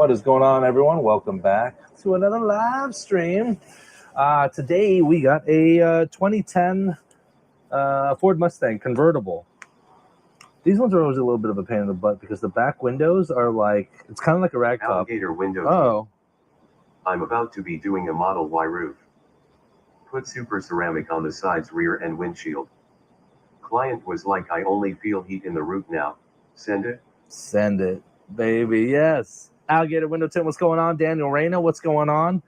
What is going on, everyone? Welcome back to another live stream. Today we got a 2010 Ford Mustang convertible. These ones are always a little bit of a pain in the butt because the back windows are like, it's kind of like a ragtop. Alligator windows. Oh. I'm about to be doing a Model Y roof. Put super ceramic on the sides, rear, and windshield. Client was like, I only feel heat in the roof now. Send it? Send it, baby. Yes. Alligator window tint, what's going on? Daniel Reyna, what's going on?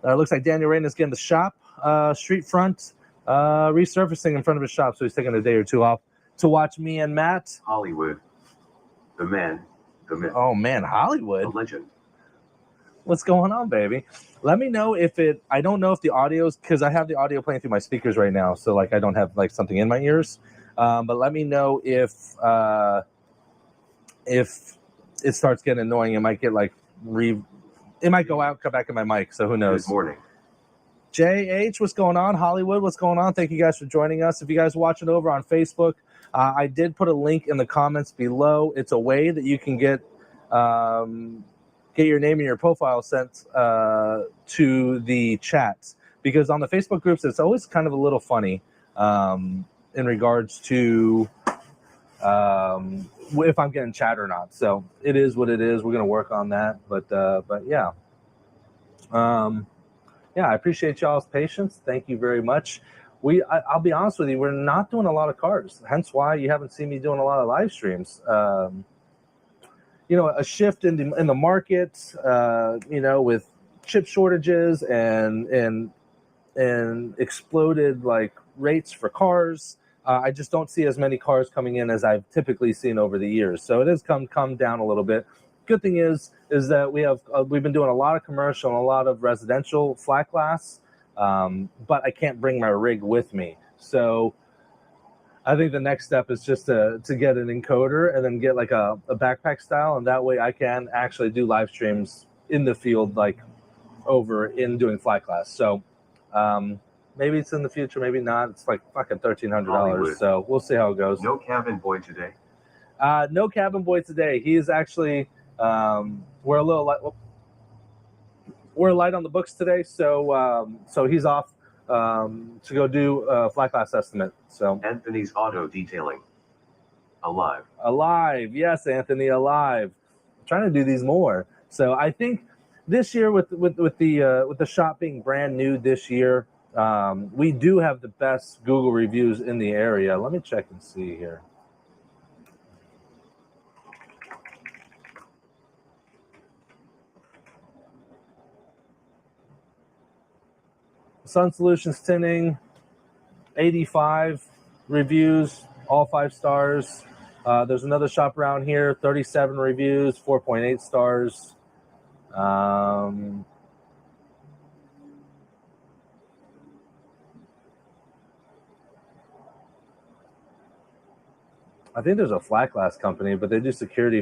Looks like Daniel Reyna's getting the shop, street front, resurfacing in front of his shop, so he's taking a day or two off to watch me and Matt. Hollywood. The man, the myth. Oh, man, Hollywood. The legend. What's going on, baby? Let me know if I don't know if the audio's, because I have the audio playing through my speakers right now, so like I don't have like something in my ears. But let me know if it starts getting annoying. It might get like it might go out, come back in my mic, so who knows. Good morning. JH, what's going on? Hollywood, what's going on? Thank you guys for joining us. If you guys are watching over on Facebook, I did put a link in the comments below. It's a way that you can get your name and your profile sent to the chats, because on the Facebook groups, it's always kind of a little funny in regards to if I'm getting chat or not. So it is what it is. We're going to work on that. But yeah. Yeah, I appreciate y'all's patience. Thank you very much. I'll be honest with you, we're not doing a lot of cars. Hence why you haven't seen me doing a lot of live streams. You know, a shift in the market, you know, with chip shortages and exploded like rates for cars. I just don't see as many cars coming in as I've typically seen over the years. So it has come down a little bit. Good thing is that we've been doing a lot of commercial and a lot of residential flat glass. but I can't bring my rig with me. So I think the next step is just to get an encoder and then get like a backpack style, and that way I can actually do live streams in the field, like over in doing fly class. So maybe it's in the future, maybe not. It's like fucking $1,300, so we'll see how it goes. No cabin boy today. No cabin boy today. He is actually we're a little light. We're light on the books today, so so he's off to go do a fly class estimate. So Anthony's Auto Detailing. Alive, yes, Anthony, alive. I'm trying to do these more. So I think this year with the shop being brand new this year, we do have the best Google reviews in the area. Let me check and see here. Sun Solutions Tinting, 85 reviews, all 5 stars. There's another shop around here, 37 reviews, 4.8 stars. I think there's a flat glass company, but they do security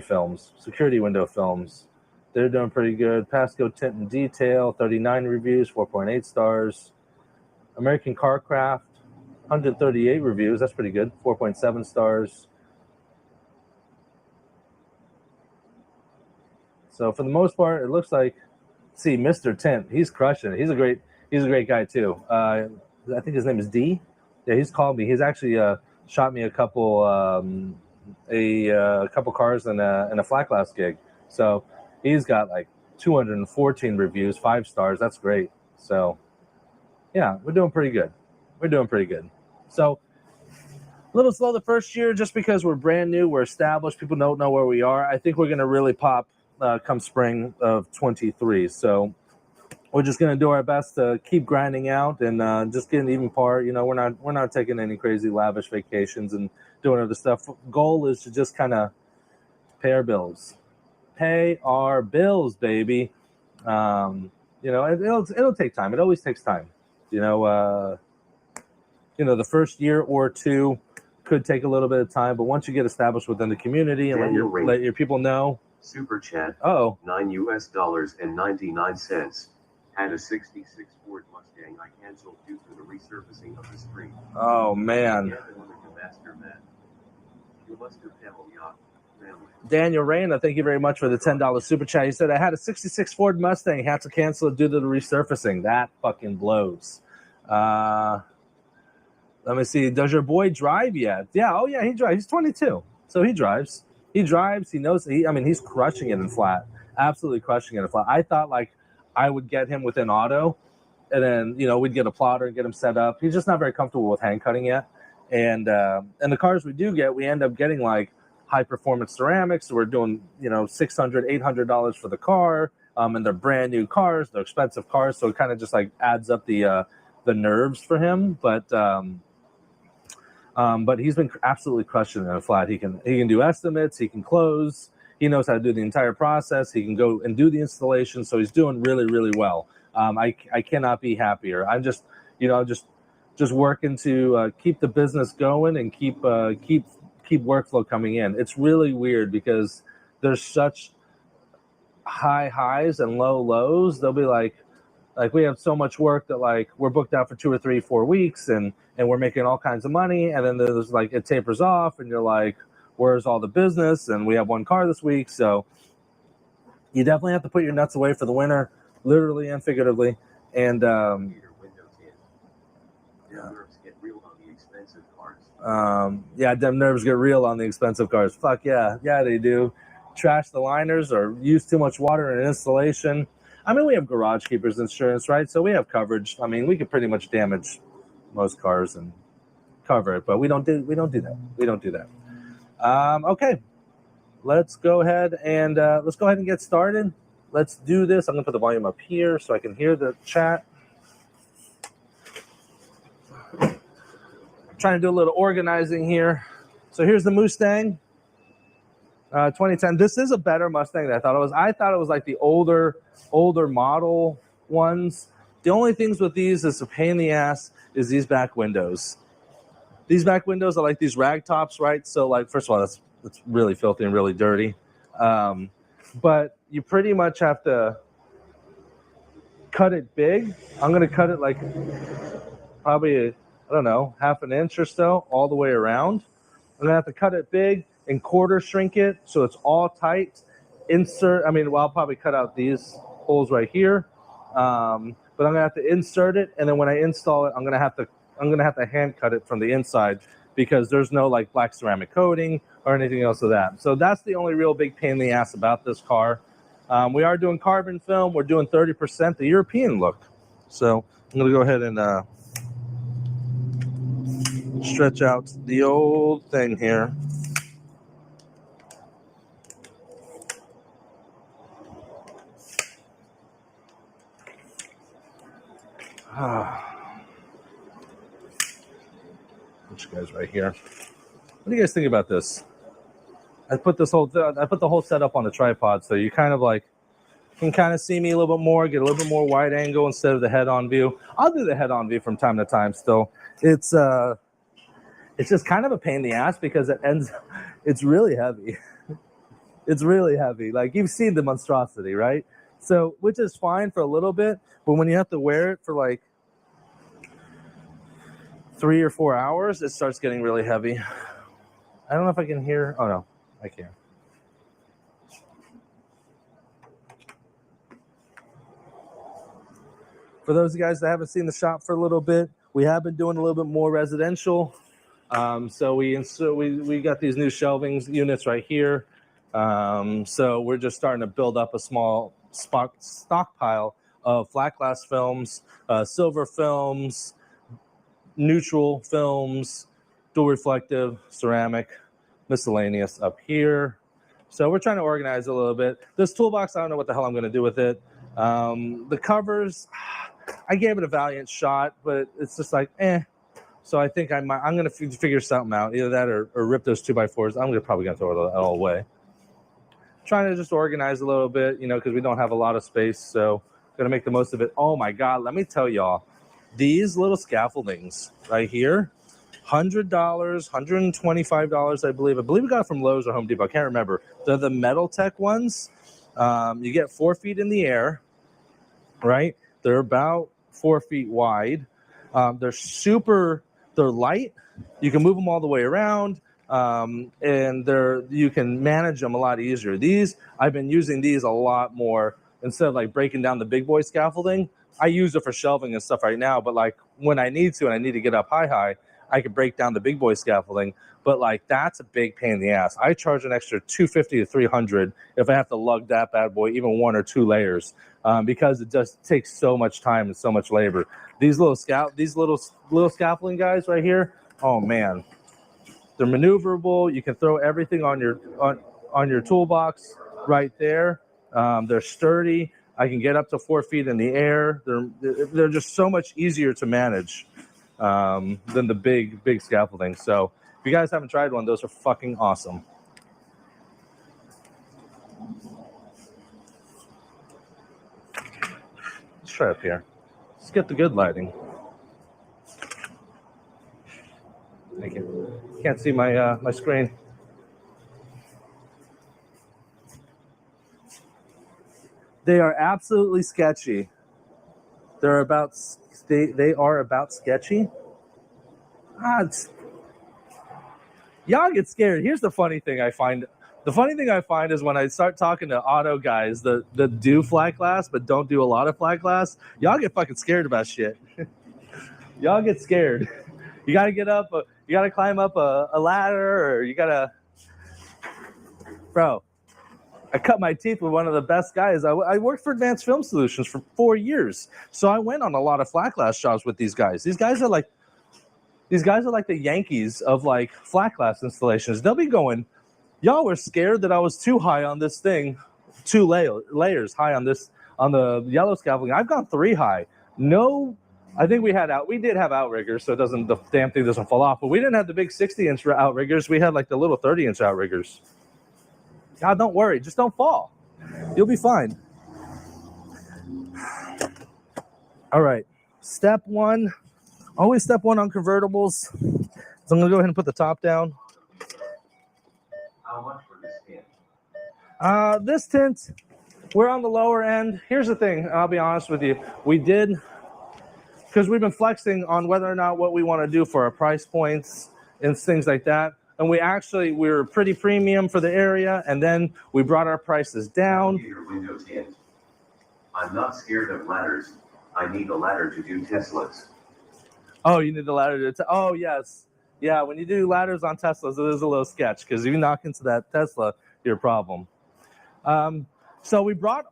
window films. They're doing pretty good. Pasco Tint and Detail, 39 reviews, 4.8 stars. American Carcraft, 138 reviews. That's pretty good, 4.7 stars. So for the most part, it looks like, see, Mr. Tint, he's crushing it. He's a great guy too. I think his name is D. Yeah, he's called me. He's actually shot me a couple cars in a flat glass gig. So he's got like 214 reviews, 5 stars. That's great. So yeah, we're doing pretty good. So a little slow the first year just because we're brand new, we're established, people don't know where we are. I think we're going to really pop come spring of 23. So we're just going to do our best to keep grinding out and just get an even par. You know, we're not taking any crazy lavish vacations and doing other stuff. Goal is to just kind of pay our bills, baby. You know, it'll take time. It always takes time. You know, the first year or two could take a little bit of time, but once you get established within the community and let your people know. Super chat. Oh, $9.99. Had a 66 Ford Mustang I canceled due to the resurfacing of the street. Oh man. Daniel Reyna, thank you very much for the $10 super chat. He said, I had a 66 Ford Mustang, had to cancel it due to the resurfacing. That fucking blows. Let me see. Does your boy drive yet? Yeah. Oh, yeah, he drives. He's 22. So he drives. He knows. He's crushing it in flat. Absolutely crushing it in flat. I thought, like, I would get him within auto, and then, we'd get a plotter and get him set up. He's just not very comfortable with hand cutting yet. And the cars we do get, we end up getting, like, high-performance ceramics. So we're doing, $600, $800 for the car, and they're brand-new cars. They're expensive cars, so it kind of just, like, adds up the nerves for him. But he's been absolutely crushing it in a flat. He can do estimates. He can close. He knows how to do the entire process. He can go and do the installation. So he's doing really, really well. I cannot be happier. I'm just working to keep the business going and keep workflow coming in. It's really weird because there's such high highs and low lows. They'll be like we have so much work that, like, we're booked out for 2 or 3, 4 weeks and we're making all kinds of money. And then there's, like, it tapers off and you're like, where's all the business? And we have 1 car this week. So you definitely have to put your nuts away for the winter, literally and figuratively. And them nerves get real on the expensive cars. Fuck yeah. Yeah, they do. Trash the liners or use too much water in installation. We have garage keepers insurance, right? So we have coverage. We could pretty much damage most cars and cover it, but we don't do that. Okay, let's go ahead and get started. Let's do this. I'm gonna put the volume up here so I can hear the chat. Trying to do a little organizing here. So here's the Mustang. 2010. This is a better Mustang than I thought it was. I thought it was like the older model ones. The only things with these is a pain in the ass is these back windows. These back windows are like these rag tops, right? So like, first of all, that's really filthy and really dirty. But you pretty much have to cut it big. I'm going to cut it like probably, I don't know, half an inch or so all the way around. I'm going to have to cut it big and quarter shrink it so it's all tight. I'll probably cut out these holes right here. But I'm gonna have to insert it, and then when I install it, I'm gonna have to hand cut it from the inside because there's no like black ceramic coating or anything else of that. So that's the only real big pain in the ass about this car. We are doing carbon film. We're doing 30% the European look. So I'm gonna go ahead and stretch out the old thing here. Put you guys right here. What do you guys think about this? I put the whole setup on the tripod, so you kind of like can kind of see me a little bit more, get a little bit more wide angle instead of the head-on view. I'll do the head-on view from time to time. Still, it's just kind of a pain in the ass because it's really heavy. It's really heavy. Like you've seen the monstrosity, right? So, which is fine for a little bit, but when you have to wear it for like 3 or 4 hours, it starts getting really heavy. I don't know if I can hear. Oh no, I can. For those of you guys that haven't seen the shop for a little bit, we have been doing a little bit more residential. So we got these new shelving units right here. So we're just starting to build up a small stockpile of flat glass films, silver films, neutral films, dual reflective, ceramic, miscellaneous up here. So we're trying to organize a little bit. This toolbox, I don't know what the hell I'm going to do with it. The covers, I gave it a valiant shot, but it's just like, eh. So I think I'm going to figure something out, either that or rip those 2x4s. I'm probably going to throw it all away. Trying to just organize a little bit, because we don't have a lot of space. So going to make the most of it. Oh my God, let me tell y'all, these little scaffoldings right here, $100, $125, I believe. I believe we got it from Lowe's or Home Depot. I can't remember. They're the Metal Tech ones. You get 4 feet in the air, right? They're about 4 feet wide. They're light. You can move them all the way around, and you can manage them a lot easier. I've been using these a lot more instead of like breaking down the big boy scaffolding. I use it for shelving and stuff right now, but like when I need to and I need to get up high, I can break down the big boy scaffolding. But like that's a big pain in the ass. I charge an extra $250 to $300 if I have to lug that bad boy even 1 or 2 layers, because it just takes so much time and so much labor. These little scaffolding guys right here, oh man, they're maneuverable. You can throw everything on your toolbox right there. They're sturdy. I can get up to 4 feet in the air. They're just so much easier to manage than the big scaffolding. So if you guys haven't tried one, those are fucking awesome. Let's try up here. Let's get the good lighting. Thank you. Can't see my my screen. They are absolutely sketchy. They are about sketchy. Y'all get scared. Here's the funny thing I find. The funny thing I find is when I start talking to auto guys that do flat glass but don't do a lot of flat glass, y'all get fucking scared about shit. Y'all get scared. You got to get up. You got to climb up a ladder, or you got to. Bro, I cut my teeth with one of the best guys. I worked for Advanced Film Solutions for 4 years, so I went on a lot of flat glass jobs with these guys. These guys are like the Yankees of like flat glass installations. They'll be going, y'all were scared that I was too high on this thing, 2 layers high on the yellow scaffolding. I've gone 3 high. No, I think we did have outriggers, so the damn thing doesn't fall off. But we didn't have the big 60-inch outriggers. We had like the little 30-inch outriggers. God, don't worry, just don't fall. You'll be fine. All right, step one, always step one on convertibles. So I'm gonna go ahead and put the top down. How much for this tint? This tint, we're on the lower end. Here's the thing, I'll be honest with you. We did, because we've been flexing on whether or not what we want to do for our price points and things like that. And we were pretty premium for the area, and then we brought our prices down. Your window tint. I'm not scared of ladders. I need a ladder to do Teslas. Oh, you need the ladder to, oh yes. Yeah, when you do ladders on Teslas, it is a little sketch, because if you knock into that Tesla, you're a problem. So we brought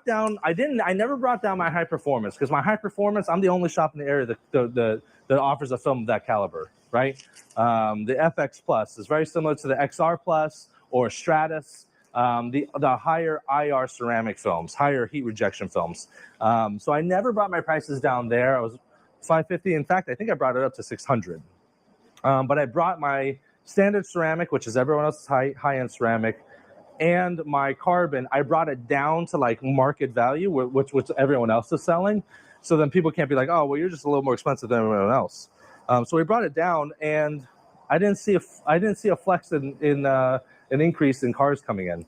down, I never brought down my high performance, because my high performance, I'm the only shop in the area that offers a film of that caliber, right? The FX Plus is very similar to the XR Plus or Stratus, the higher IR ceramic films, higher heat rejection films. So I never brought my prices down there. I was $550. In fact, I think I brought it up to $600. But I brought my standard ceramic, which is everyone else's high-end ceramic, and my carbon, I brought it down to like market value, which everyone else is selling. So then people can't be like, oh, well, you're just a little more expensive than everyone else. So we brought it down, and I didn't see a flex in an increase in cars coming in.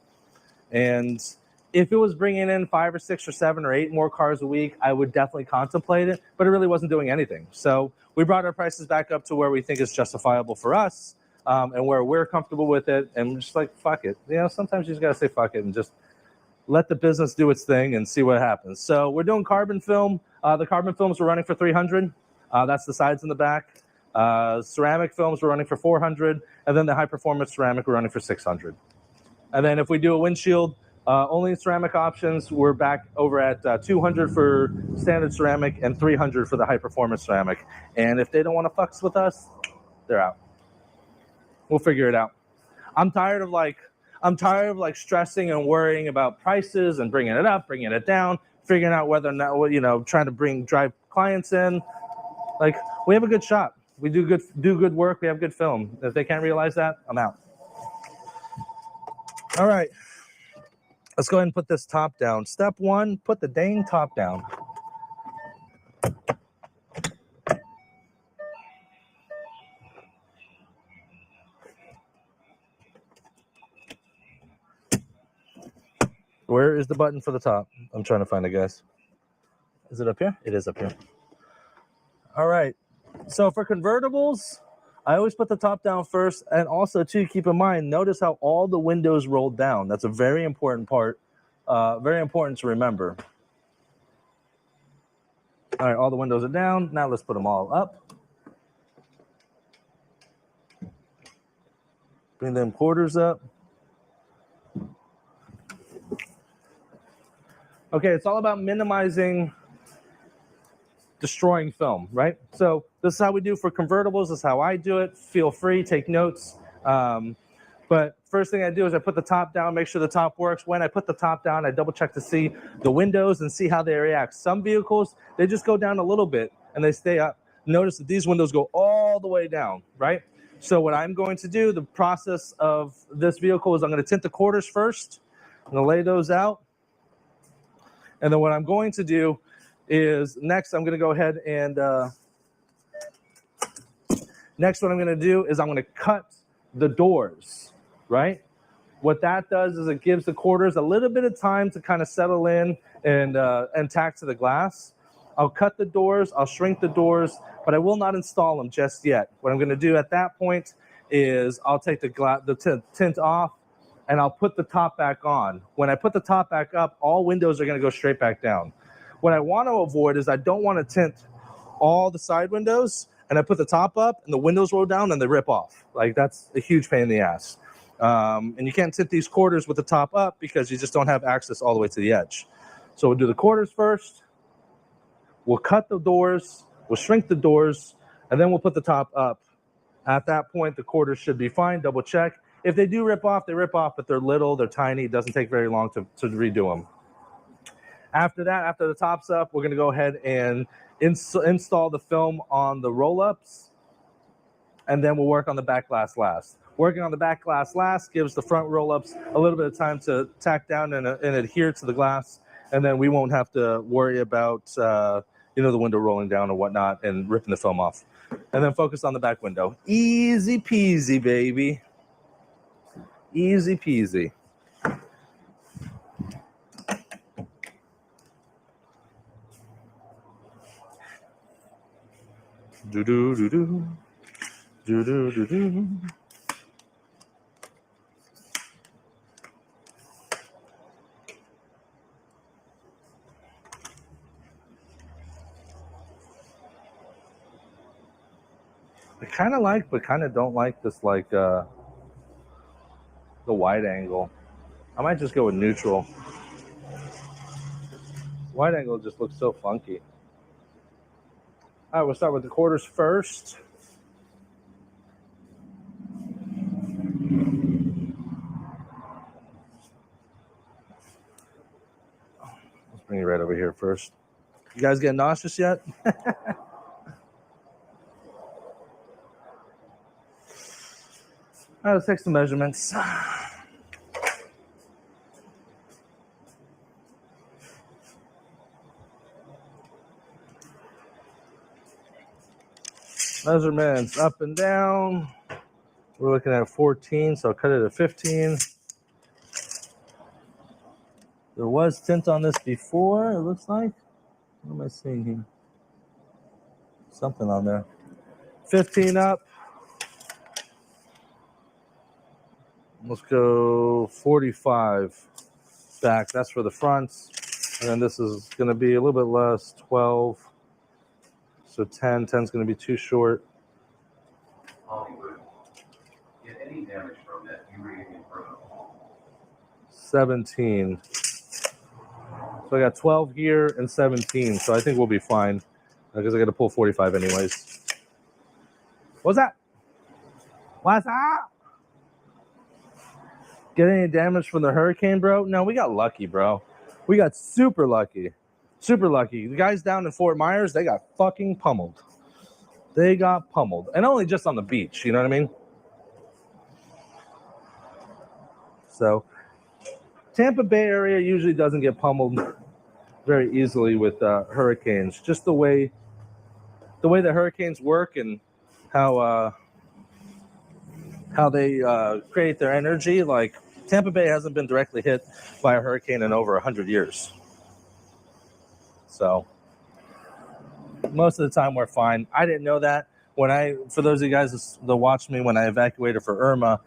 And if it was bringing in 5 or 6 or 7 or 8 more cars a week, I would definitely contemplate it, but it really wasn't doing anything. So we brought our prices back up to where we think is justifiable for us, and where we're comfortable with it, and just like, fuck it. You know, sometimes you just gotta say fuck it and just let the business do its thing and see what happens. So we're doing carbon film. The carbon films we're running for $300. That's the sides and the back. Ceramic films we're running for $400, and then the high performance ceramic we're running for $600. And then if we do a windshield, only ceramic options, we're back over at $200 for standard ceramic and $300 for the high performance ceramic. And if they don't want to fucks with us, they're out. We'll figure it out. I'm tired of like stressing and worrying about prices and bringing it up, bringing it down, figuring out whether or not, you know, trying to drive clients in. Like, we have a good shop. We do good work. We have good film. If they can't realize that, I'm out. All right. Let's go ahead and put this top down. Step one, put the dang top down. Where is the button for the top? I'm trying to find it, guys. Is it up here? It is up here. All right. So for convertibles, I always put the top down first. And also, too, keep in mind, notice how all the windows rolled down. That's a very important part. Very important to remember. All right, all the windows are down. Now let's put them all up. Bring them quarters up. Okay, it's all about minimizing destroying film, right? So this is how we do for convertibles. This is how I do it. Feel free, take notes. But first thing I do is I put the top down, make sure the top works. When I put the top down, I double check to see the windows and see how they react. Some vehicles, they just go down a little bit and they stay up. Notice that these windows go all the way down, right? So what I'm going to do, the process of this vehicle is I'm going to tint the quarters first. I'm going to lay those out. And then what I'm going to do is next I'm going to go ahead and next what I'm going to do is I'm going to cut the doors, right? What that does is it gives the quarters a little bit of time to kind of settle in and tack to the glass. I'll cut the doors, I'll shrink the doors, but I will not install them just yet. What I'm going to do at that point is I'll take the tint off, and I'll put the top back on. When I put the top back up, all windows are going to go straight back down. What I want to avoid is I don't want to tint all the side windows, and I put the top up, and the windows roll down, and they rip off. Like, that's a huge pain in the ass. And you can't tint these quarters with the top up because you just don't have access all the way to the edge. So we'll do the quarters first. We'll cut the doors. We'll shrink the doors, and then we'll put the top up. At that point, the quarters should be fine. Double check. If they do rip off, they rip off, but they're little, they're tiny. It doesn't take very long to redo them. After that, after the top's up, we're going to go ahead and install the film on the roll-ups, and then we'll work on the back glass last. Working on the back glass last gives the front roll-ups a little bit of time to tack down and adhere to the glass, and then we won't have to worry about the window rolling down or whatnot and ripping the film off. And then focus on the back window. Easy peasy, baby. Easy peasy. Do-do-do-do. Do-do-do-do. I kind of like, but kind of don't like this, like, the wide angle. I might just go with neutral. Wide angle just looks so funky. All right, we'll start with the quarters first. Let's bring it right over here first. You guys getting nauseous yet? All right, let's take some measurements. Measurements up and down. We're looking at 14, so I'll cut it at 15. There was tint on this before, it looks like. What am I seeing here? Something on there. 15 up. Let's go 45 back. That's for the fronts. And then this is going to be a little bit less, 12. So 10. 10 is going to be too short. Hollywood. Get any damage from that uranium probe? 17. So I got 12 here and 17. So I think we'll be fine. Because I got to pull 45 anyways. What's that? What's that? Get any damage from the hurricane, bro? No, we got lucky, bro. We got super lucky. Super lucky. The guys down in Fort Myers, they got fucking pummeled. They got pummeled. And only just on the beach, you know what I mean? So, Tampa Bay area usually doesn't get pummeled very easily with hurricanes. Just the way the hurricanes work and how they create their energy. Like, Tampa Bay hasn't been directly hit by a hurricane in over 100 years. So, most of the time we're fine. I didn't know that. For those of you guys that watched me when I evacuated for Irma,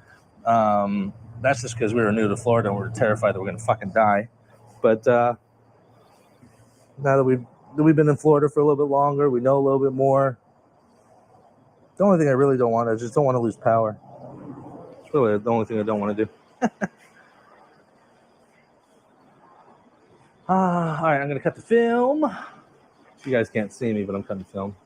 that's just because we were new to Florida and we were terrified that we're going to fucking die. But now that we've been in Florida for a little bit longer, we know a little bit more. The only thing I really don't want, I just don't want to lose power. It's really the only thing I don't want to do. All right, I'm going to cut the film. You guys can't see me, but I'm cutting film.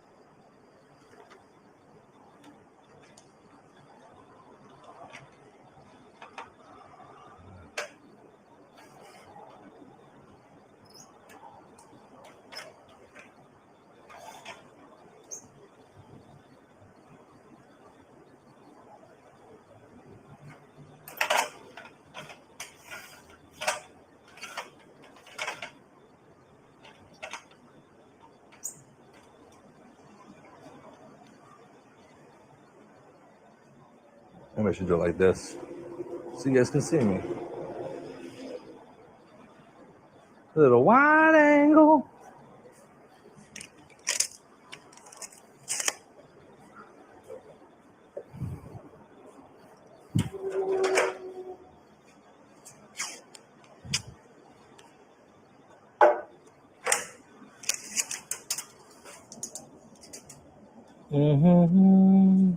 Maybe I should do it like this so you guys can see me. A little wide angle. Mm-hmm.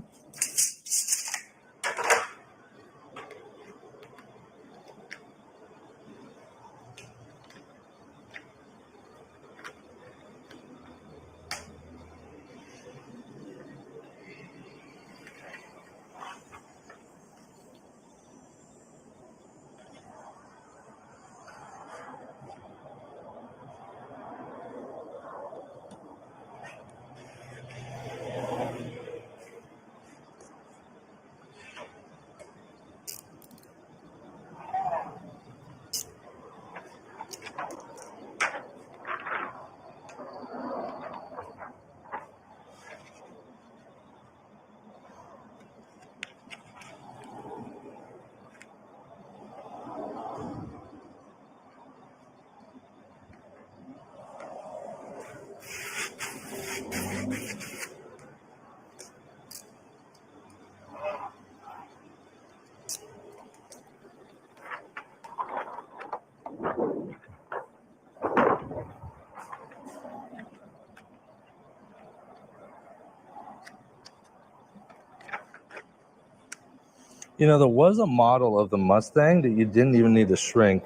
You know, there was a model of the Mustang that you didn't even need to shrink.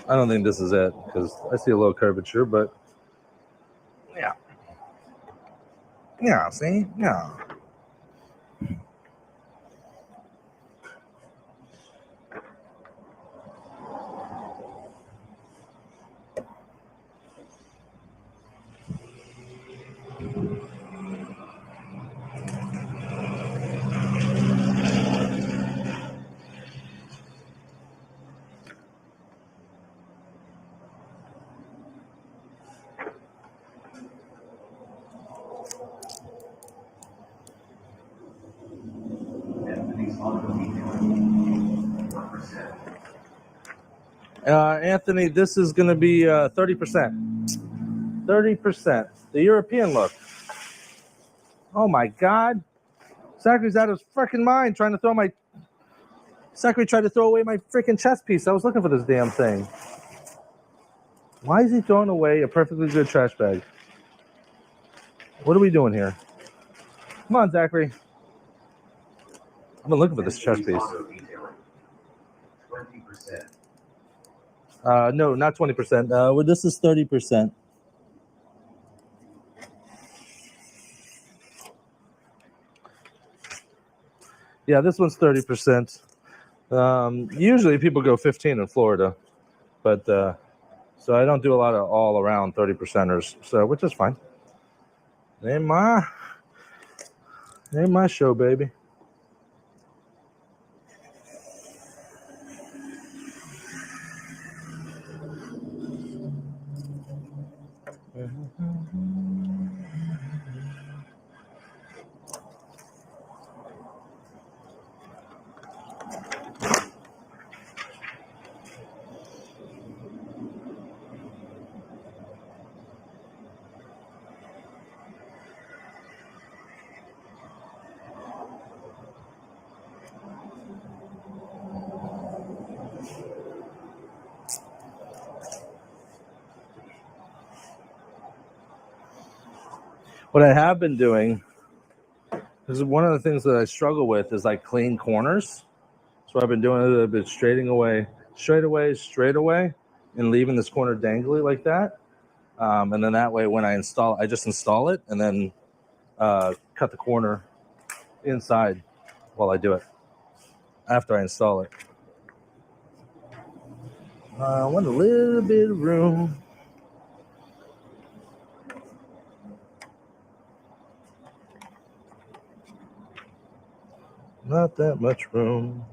I don't think this is it because I see a little curvature, but yeah. Yeah, see? Yeah. Anthony, this is going to be 30%. 30%. The European look. Oh my God. Zachary's out of his freaking mind trying to throw my... Zachary tried to throw away my freaking chess piece. I was looking for this damn thing. Why is he throwing away a perfectly good trash bag? What are we doing here? Come on, Zachary. I've been looking for this chess piece. 20%. No, not 20%. Well, this is 30%. Yeah, this one's 30%. Usually people go 15 in Florida, but so I don't do a lot of all around 30%ers, so which is fine. Ain't my show, baby. What I have been doing is one of the things that I struggle with is like clean corners. So I've been doing a little bit straight away, and leaving this corner dangly like that. And then that way when I just install it and then cut the corner inside while I do it after I install it. I want a little bit of room. Not that much room.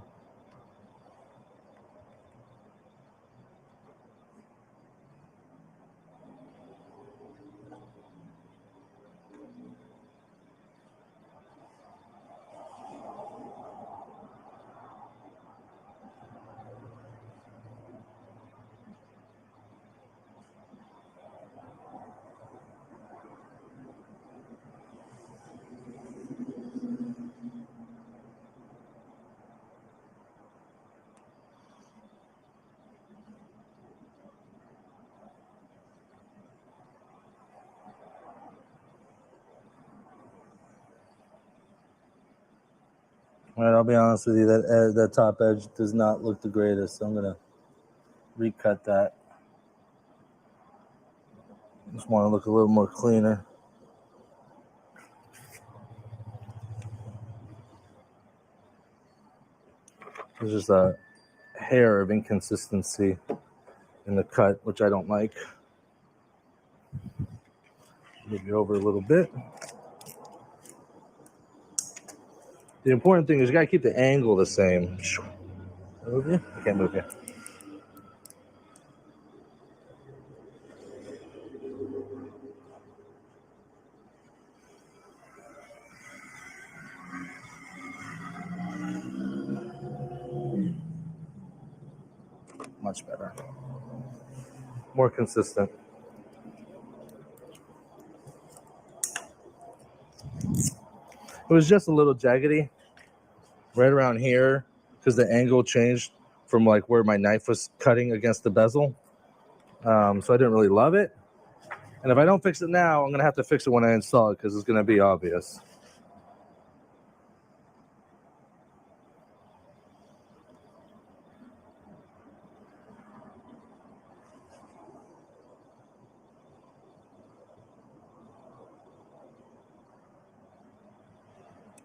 All right, I'll be honest with you, that top edge does not look the greatest, so I'm gonna recut that. Just want to look a little more cleaner. There's just a hair of inconsistency in the cut, which I don't like. Move you over a little bit. The important thing is you gotta keep the angle the same. Move you? I can't move you. Much better. More consistent. It was just a little jaggedy right around here because the angle changed from like where my knife was cutting against the bezel. So I didn't really love it. And if I don't fix it now, I'm going to have to fix it when I install it because it's going to be obvious.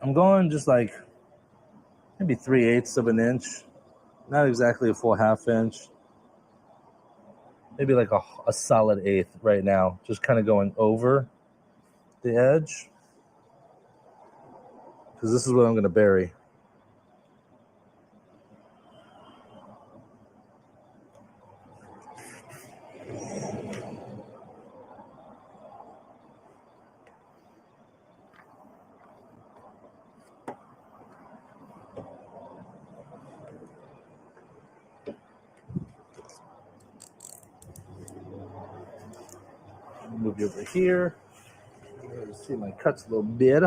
I'm going just like maybe 3/8 of an inch, not exactly a full half inch. Maybe like a solid eighth right now, just kind of going over the edge, because this is what I'm going to bury. Move you over here. See my cuts a little bit.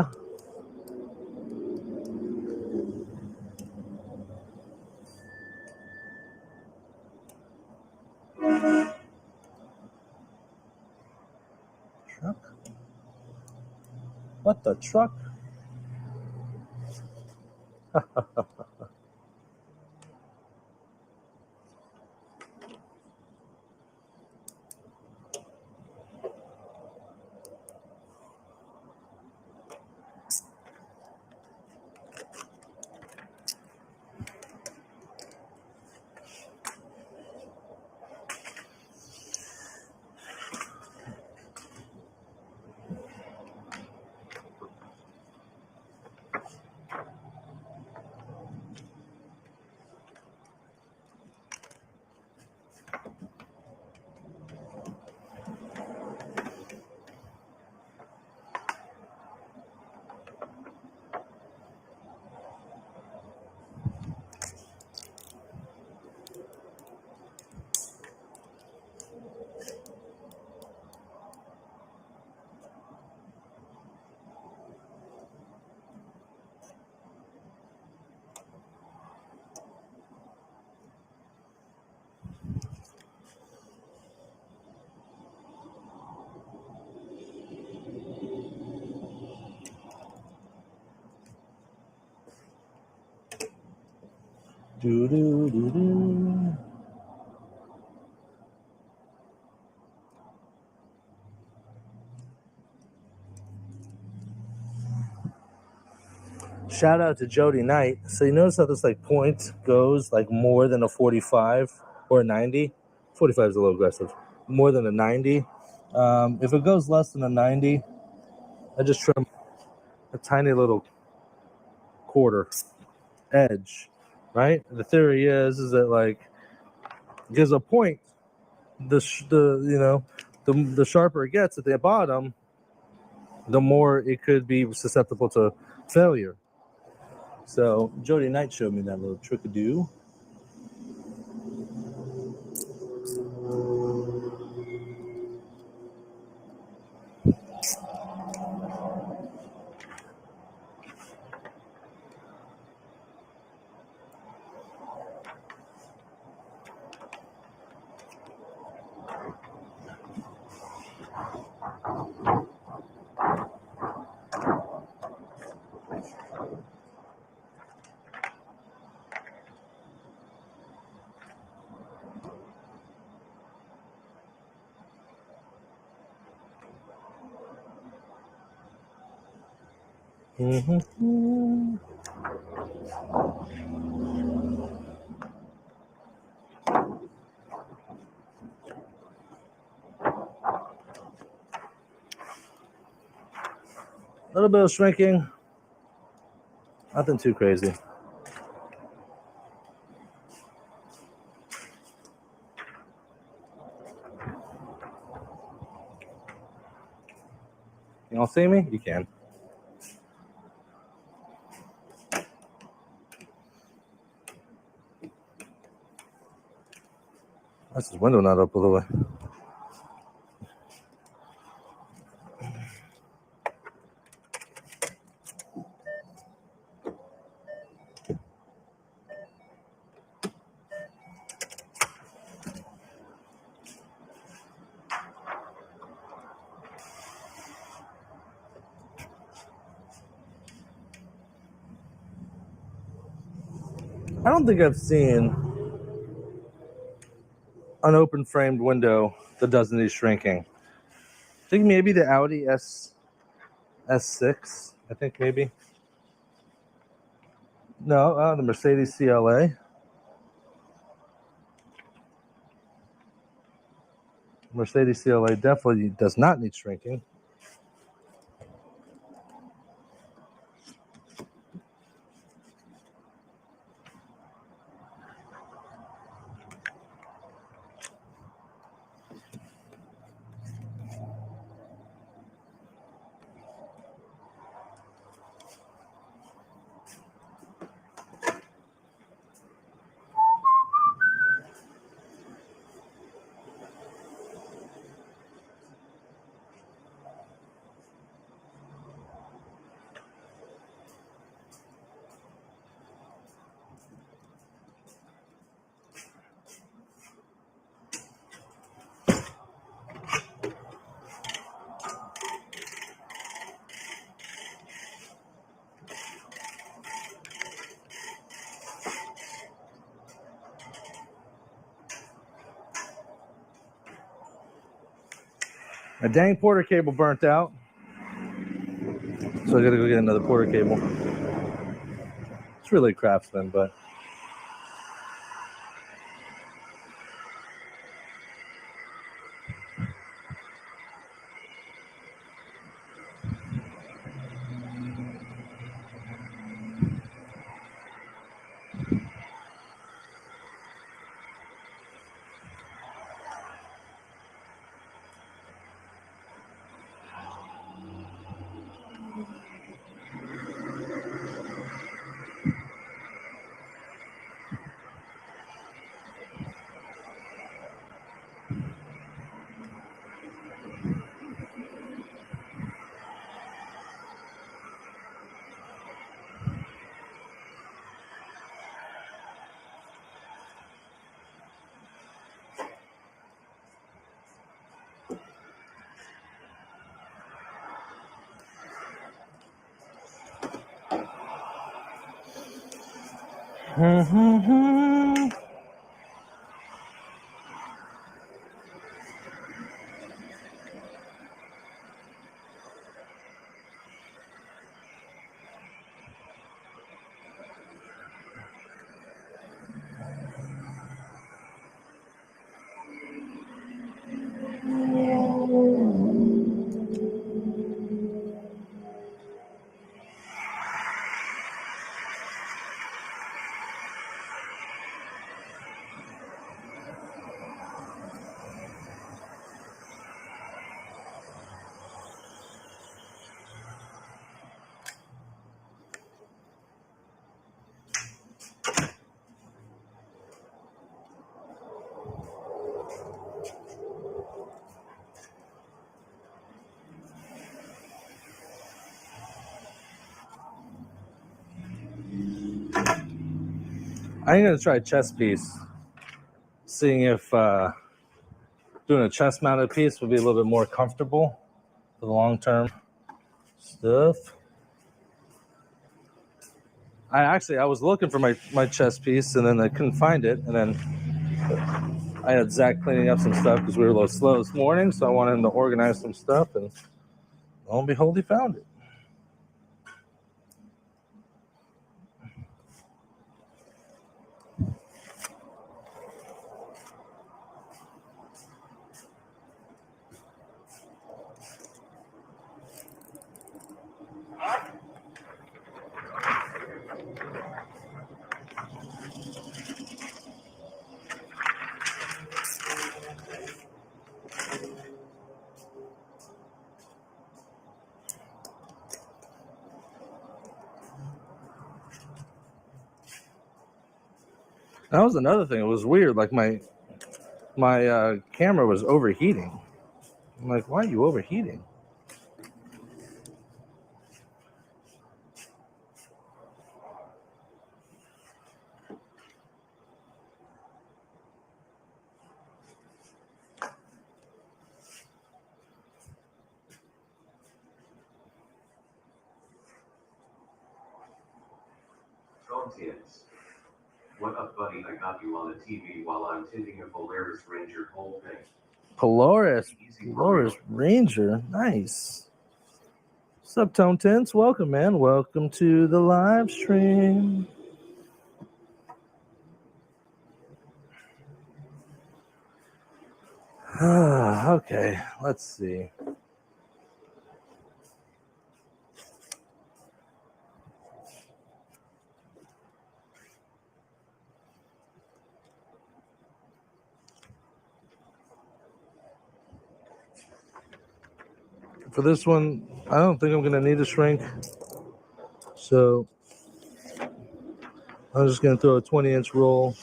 Truck? What the truck? Do do do do. Shout out to Jody Knight. So you notice how this like point goes like more than a 45 or a 90? 45 is a little aggressive. More than a 90. If it goes less than a 90, I just trim a tiny little quarter edge, right? The theory is that like gives a point. The sharper it gets at the bottom, the more it could be susceptible to failure. So Jody Knight showed me that little trick-a-do. Mm-hmm. A little bit of shrinking, nothing too crazy. You all see me? You can. That's his window not up all the way. I don't think I've seen an open framed window that doesn't need shrinking. I think maybe the Audi S6, I think maybe. No, the Mercedes CLA. Mercedes CLA definitely does not need shrinking. A dang Porter cable burnt out. So I gotta go get another Porter cable. It's really Craftsman, but I'm gonna try a chest piece, seeing if doing a chest mounted piece would be a little bit more comfortable for the long term stuff. I was looking for my chest piece and then I couldn't find it, and then I had Zach cleaning up some stuff because we were a little slow this morning, so I wanted him to organize some stuff, and lo and behold, he found it. That was another thing. It was weird. Like my camera was overheating. I'm like, why are you overheating? What up, buddy? I got you on the TV while I'm tinting a Polaris Ranger whole thing. Polaris Ranger, nice. What's up, Tone Tints? Welcome, man. Welcome to the live stream. Okay, let's see. For this one, I don't think I'm going to need a shrink. So I'm just going to throw a 20-inch roll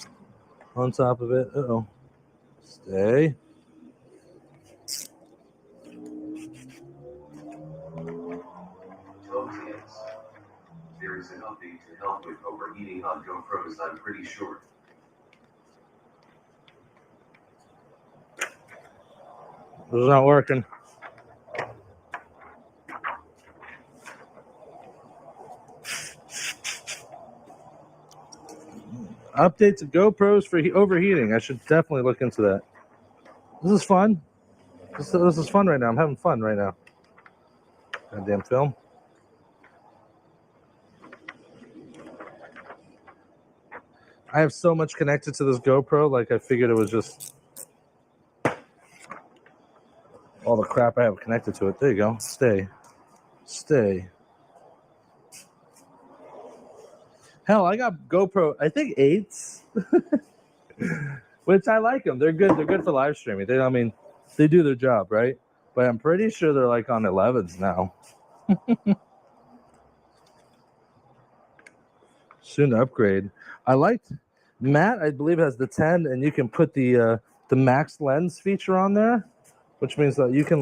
on top of it. Uh-oh. Stay. There is an update to help with overheating on GoPros, I'm pretty sure. This is not working. Update to GoPros for overheating. I should definitely look into that. This is fun. This is fun right now. I'm having fun right now. Goddamn film. I have so much connected to this GoPro, like I figured it was just all the crap I have connected to it. There you go. Stay. Stay. Hell, I got GoPro, I think 8s, which I like them. They're good. They're good for live streaming. I mean, they do their job, right? But I'm pretty sure they're like on 11s now. Soon to upgrade. I liked Matt, I believe, has the 10, and you can put the max lens feature on there, which means that you can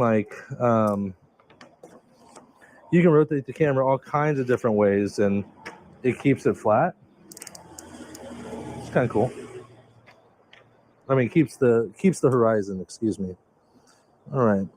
you can rotate the camera all kinds of different ways, and it keeps it flat. It's kind of cool. I mean, keeps the horizon. Excuse me. All right.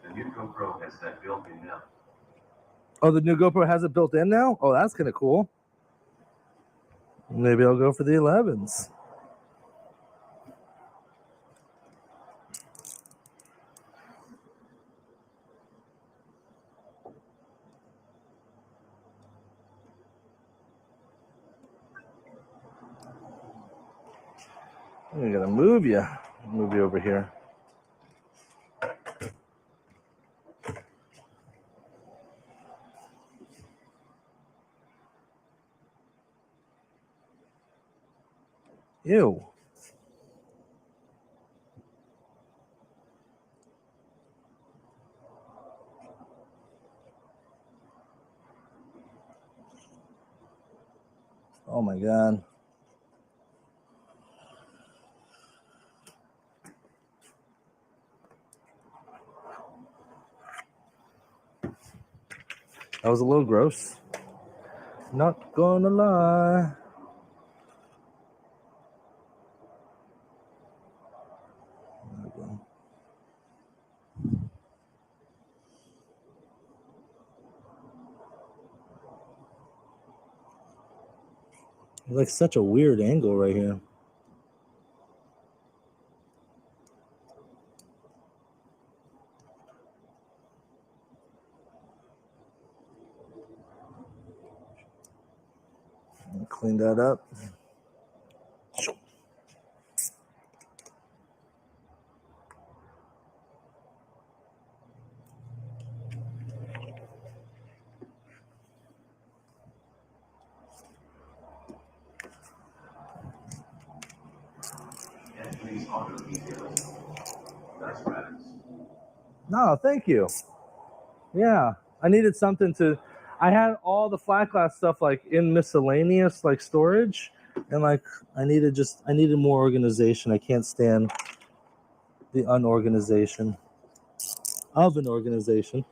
The new GoPro has that built in now. Oh, the new GoPro has it built in now? Oh, that's kind of cool. Maybe I'll go for the 11s. I'm gonna move you. Move you over here. Ew. Oh my God. That was a little gross. Not gonna lie. There we go. It's like such a weird angle right here. Clean that up. No, thank you. Yeah, I needed something to. I had all the flat glass stuff like in miscellaneous like storage, and like I needed more organization. I can't stand the unorganization of an organization.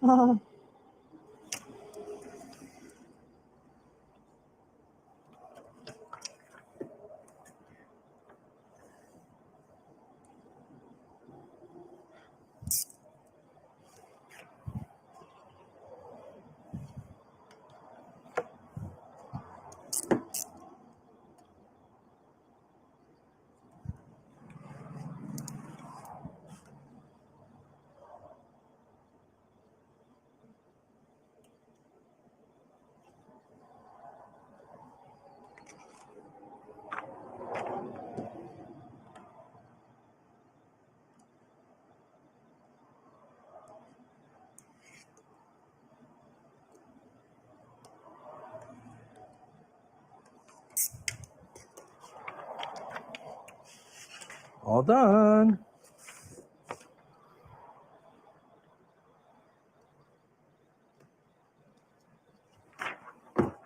All done.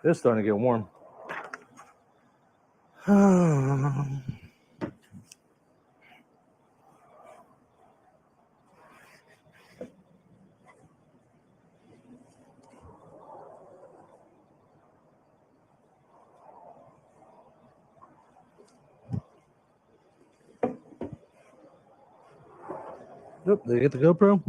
It's starting to get warm. Yep, did you get the GoPro?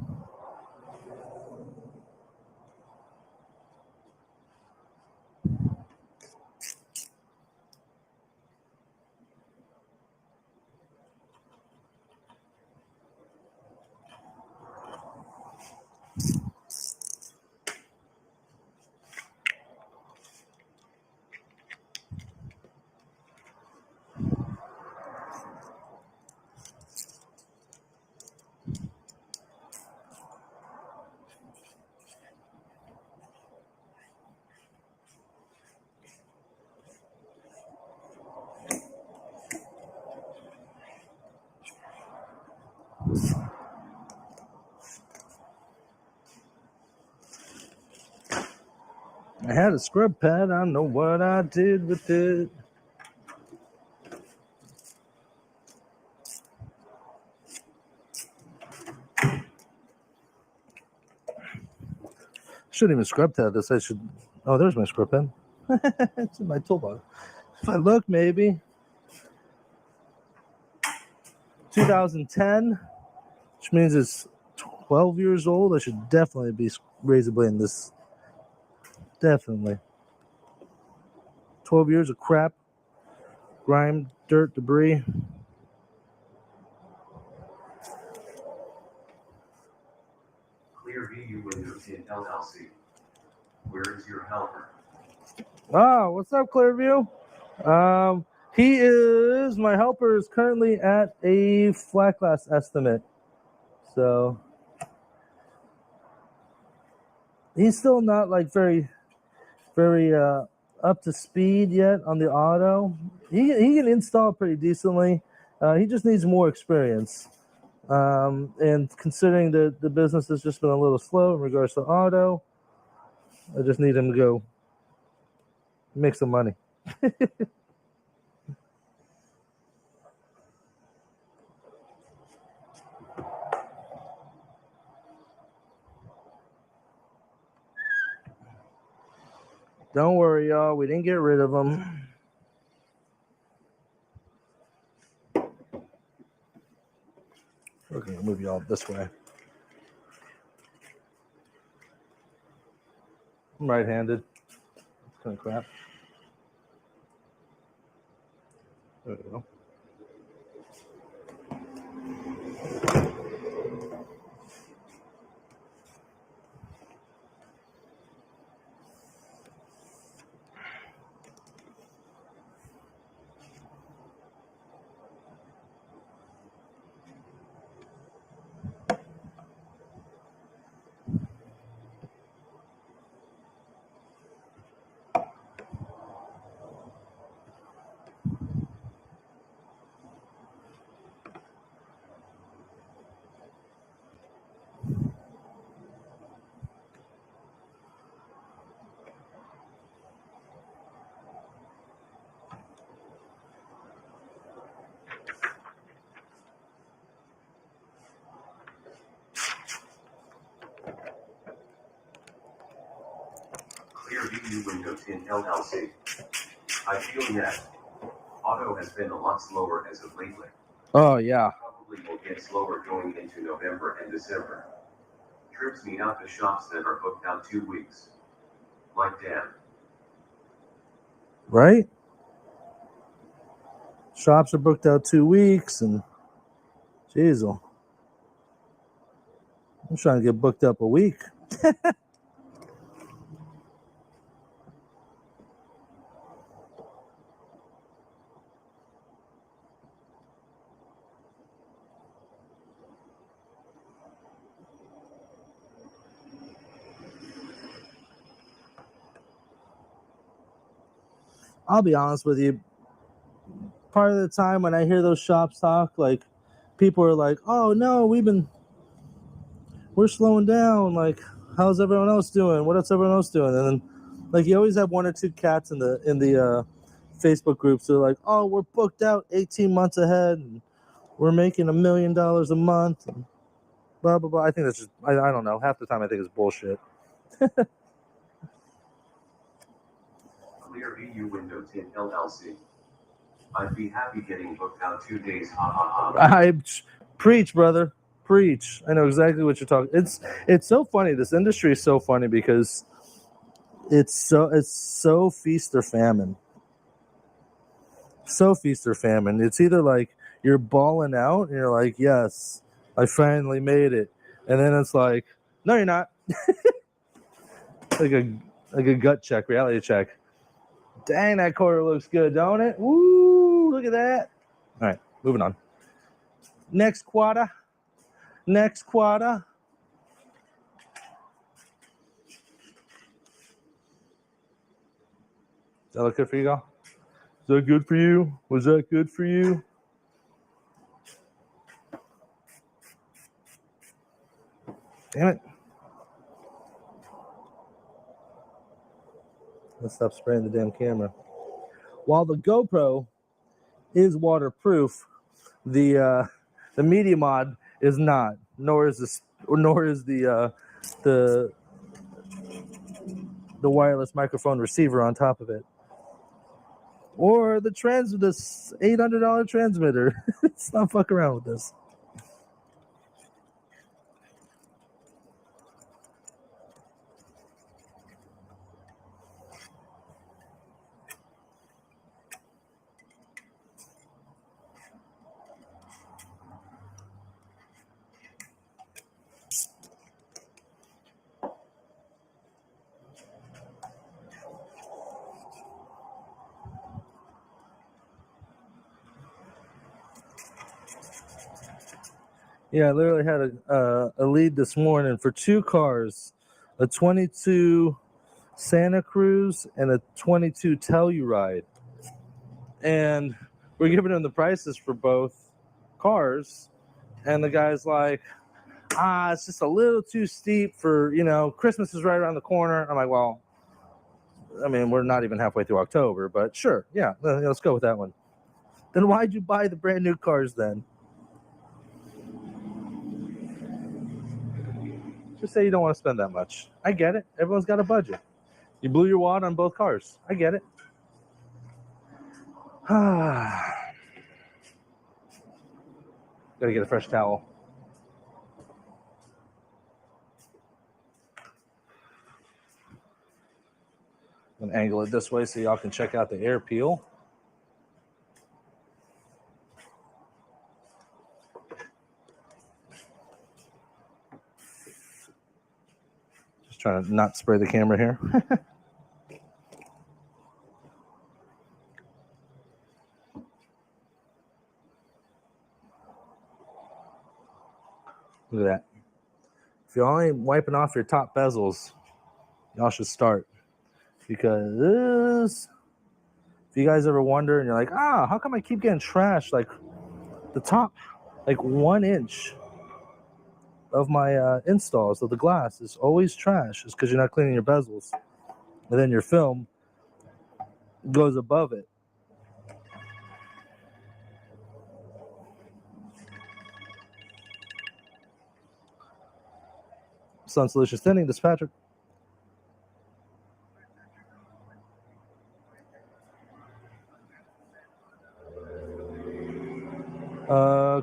I had a scrub pad. I know what I did with it. Shouldn't even scrub pad this. I should. Oh, there's my scrub pen. It's in my toolbox. If I look, maybe 2010, which means it's 12 years old. I should definitely be razor blading this. Definitely. 12 years of crap, grime, dirt, debris. Clear VU Windows in LLC. Where is your helper? Oh, what's up, Clearview? My helper is currently at a flat glass estimate. So he's still not like very up to speed yet on the auto. He can install pretty decently. He just needs more experience. And considering the business has just been a little slow in regards to auto, I just need him to go make some money. Don't worry, y'all. We didn't get rid of him. Okay, I'll move y'all this way. I'm right-handed. Kind of crap. There we go. Clear VU Windows in LLC. I feel that auto has been a lot slower as of lately. Oh, yeah. Probably will get slower going into November and December. Trips me out to shops that are booked out 2 weeks. Like damn. Right? Shops are booked out 2 weeks, and jeez, I'm trying to get booked up a week. I'll be honest with you. Part of the time when I hear those shops talk, like people are like, oh no, we're slowing down. Like, how's everyone else doing? What else everyone else doing? And then, like, you always have one or two cats in the Facebook groups. They're like, oh, we're booked out 18 months ahead, and we're making $1 million a month, and blah blah blah. I think that's just I don't know. Half the time I think it's bullshit. Clear EU window tint LLC. I'd be happy getting booked out 2 days. Ha ha ha. I preach, brother, preach. I know exactly what you're talking. It's so funny. This industry is so funny because it's so feast or famine. So feast or famine. It's either like you're balling out and you're like, yes, I finally made it, and then it's like, no, you're not. like a gut check, reality check. Dang, that quarter looks good, don't it? Woo, look at that. All right, moving on. Next quarter. Does that look good for you, Gal? Is that good for you? Was that good for you? Damn it. Let's stop spraying the damn camera. While the GoPro is waterproof, the Media Mod is not. Nor is the wireless microphone receiver on top of it, or this $800 transmitter. Let's not fuck around with this. Yeah, I literally had a lead this morning for two cars, a 22 Santa Cruz and a 22 Telluride. And we're giving them the prices for both cars. And the guy's like, it's just a little too steep for, Christmas is right around the corner. I'm like, well, I mean, we're not even halfway through October, but sure. Yeah, let's go with that one. Then why'd you buy the brand new cars then? Just say you don't want to spend that much. I get it. Everyone's got a budget. You blew your wad on both cars. I get it. Gotta get a fresh towel. I'm gonna angle it this way so y'all can check out the air peel. Just trying to not spray the camera here. Look at that. If you're only wiping off your top bezels, y'all should start. Because if you guys ever wonder and you're like, how come I keep getting trashed? Like the top, like 1 inch of my installs of the glass is always trash. It's because you're not cleaning your bezels. And then your film goes above it. Sun Solutions Tinting, this is Patrick.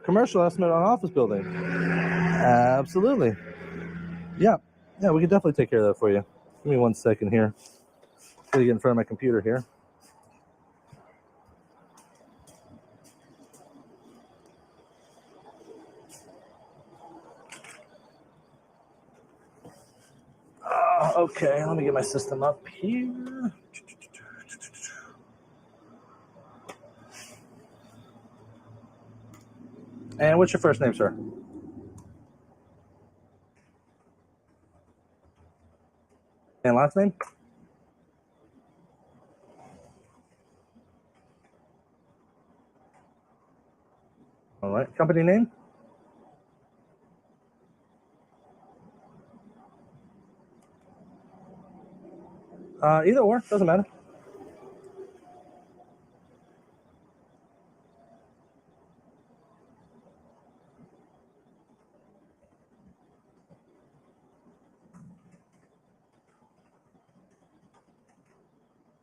Commercial estimate on office building. Absolutely. Yeah, we can definitely take care of that for you. Give me 1 second here. Gotta get in front of my computer here. Okay, let me get my system up here. And what's your first name, sir? And last name? All right, company name? Either or, doesn't matter.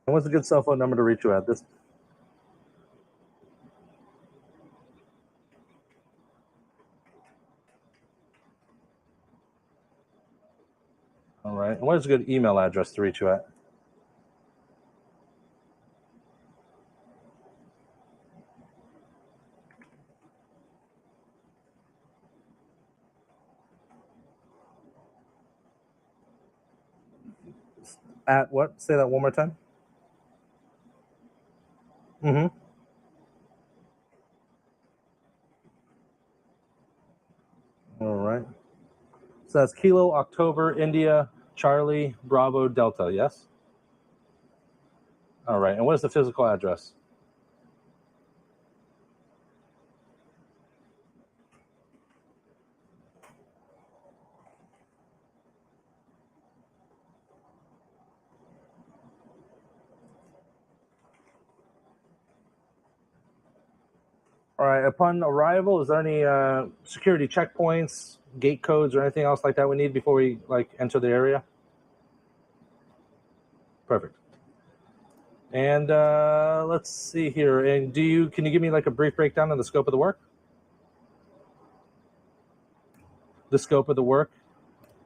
And what's a good cell phone number to reach you at? This. All right. And what is a good email address to reach you at? At what? Say that one more time. Mm-hmm. All right. So that's Kilo, October, India, Charlie, Bravo, Delta, yes? All right. And what is the physical address? All right. Upon arrival, is there any security checkpoints, gate codes, or anything else like that we need before we enter the area? Perfect. And let's see here. And can you give me a brief breakdown of the scope of the work? The scope of the work,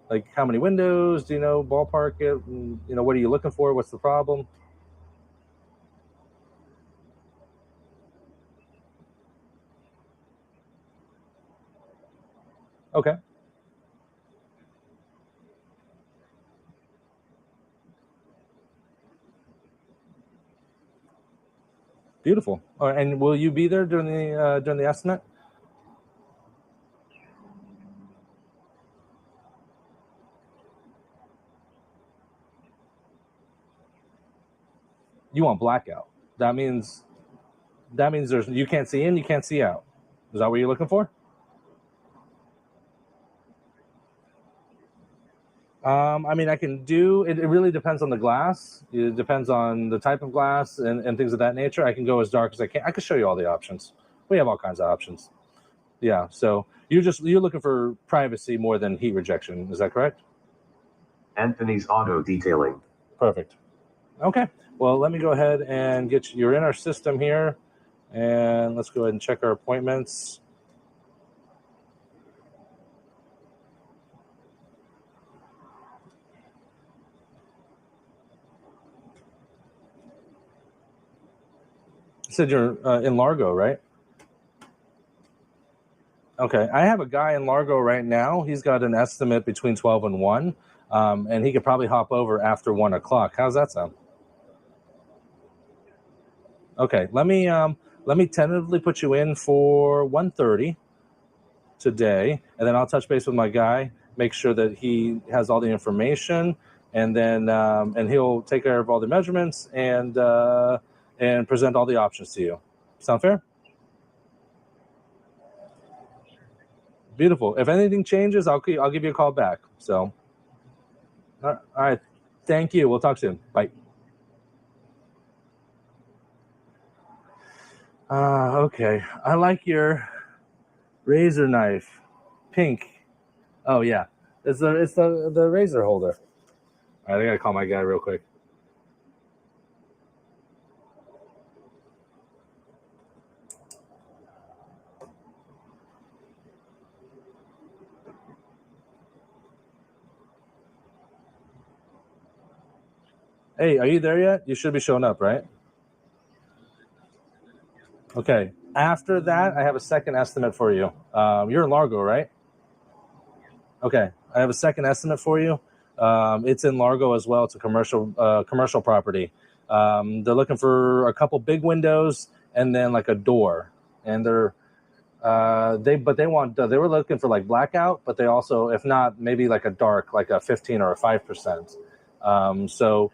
like how many windows? Do you know ballpark it? What are you looking for? What's the problem? Okay. Beautiful. All right, and will you be there during the estimate? You want blackout. That means you can't see in, you can't see out. Is that what you're looking for? I can do it. It really depends on the glass. It depends on the type of glass and things of that nature. I can go as dark as I can. I can show you all the options. We have all kinds of options. Yeah. So you're looking for privacy more than heat rejection. Is that correct? Anthony's Auto Detailing. Perfect. Okay. Well, let me go ahead and get you're in our system here, and let's go ahead and check our appointments. You said you're in Largo, right? Okay. I have a guy in Largo right now. He's got an estimate between 12 and 1, and he could probably hop over after 1 o'clock. How's that sound? Okay. Let me tentatively put you in for 1:30 today, and then I'll touch base with my guy, make sure that he has all the information, and then and he'll take care of all the measurements and present all the options to you. Sound fair? Beautiful. If anything changes, I'll give you a call back. So, all right. Thank you. We'll talk soon. Bye. Okay. I like your razor knife, pink. Oh yeah, it's the razor holder. All right, I gotta call my guy real quick. Hey, are you there yet? You should be showing up, right? Okay. After that, I have a second estimate for you. You're in Largo, right? Okay. I have a second estimate for you. It's in Largo as well. It's a commercial property. They're looking for a couple big windows and then a door. And they were looking for blackout, but they also, if not, maybe a dark, like a 15 or a 5%. So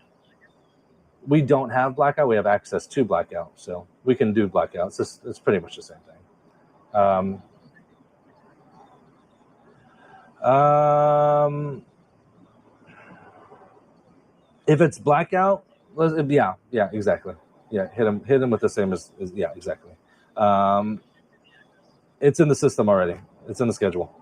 we don't have blackout. We have access to blackout, so we can do blackout. It's pretty much the same thing. If it's blackout, yeah, exactly. Yeah, hit him with the same as yeah, exactly. It's in the system already. It's in the schedule.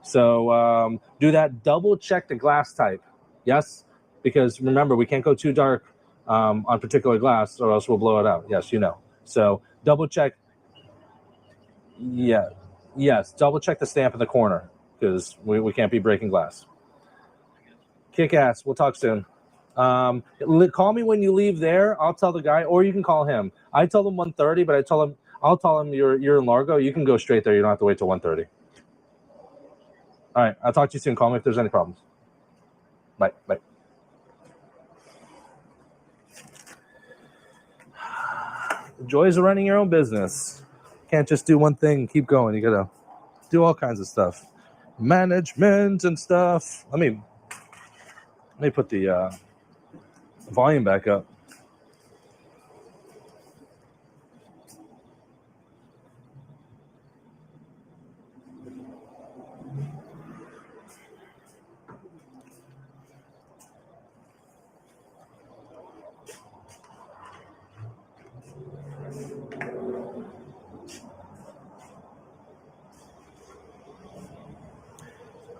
So do that. Double check the glass type. Yes, because remember, we can't go too dark on particular glass, or else we'll blow it out. Yes, you know. So double check. Yeah, yes. Double check the stamp in the corner because we can't be breaking glass. Kick ass. We'll talk soon. Call me when you leave there. I'll tell the guy, or you can call him. I told him 1:30, but I'll tell him you're in Largo. You can go straight there. You don't have to wait till 1:30. All right. I'll talk to you soon. Call me if there's any problems. Bye. Bye. The joys of running your own business. Can't just do one thing and keep going. You gotta do all kinds of stuff, management and stuff. Let me put the volume back up.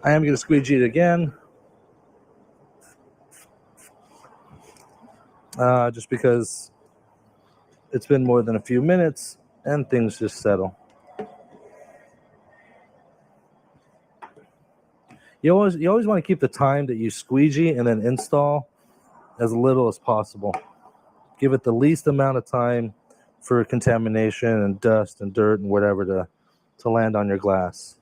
I am going to squeegee it again, just because it's been more than a few minutes and things just settle. You always want to keep the time that you squeegee and then install as little as possible. Give it the least amount of time for contamination and dust and dirt and whatever to land on your glass.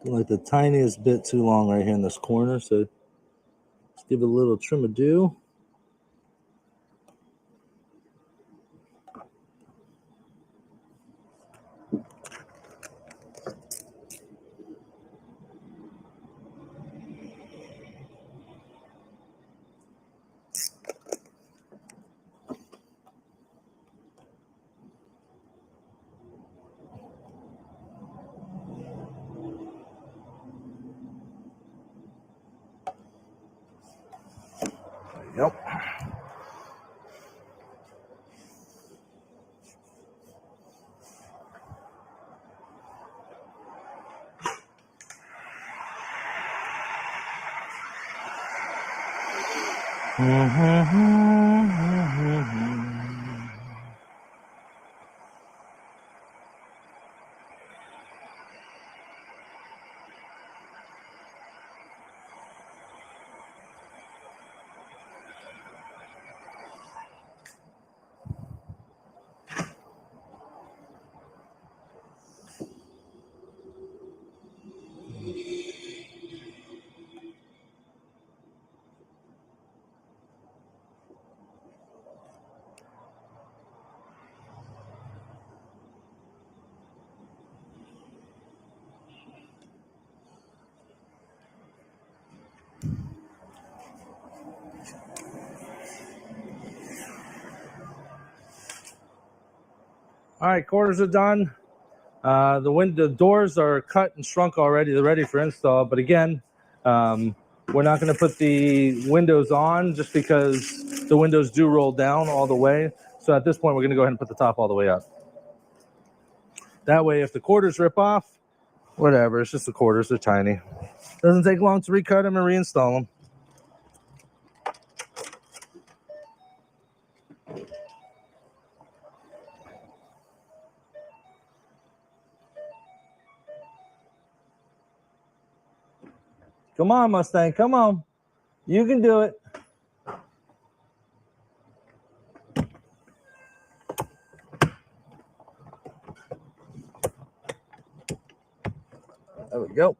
Like the tiniest bit too long right here in this corner, so let's give it a little trim-a-do. go. All right, quarters are done. The doors are cut and shrunk already. They're ready for install. But again, we're not going to put the windows on just because the windows do roll down all the way. So at this point, we're going to go ahead and put the top all the way up. That way, if the quarters rip off, whatever, it's just the quarters. They're tiny. Doesn't take long to recut them and reinstall them. Come on, Mustang. Come on. You can do it. There we go.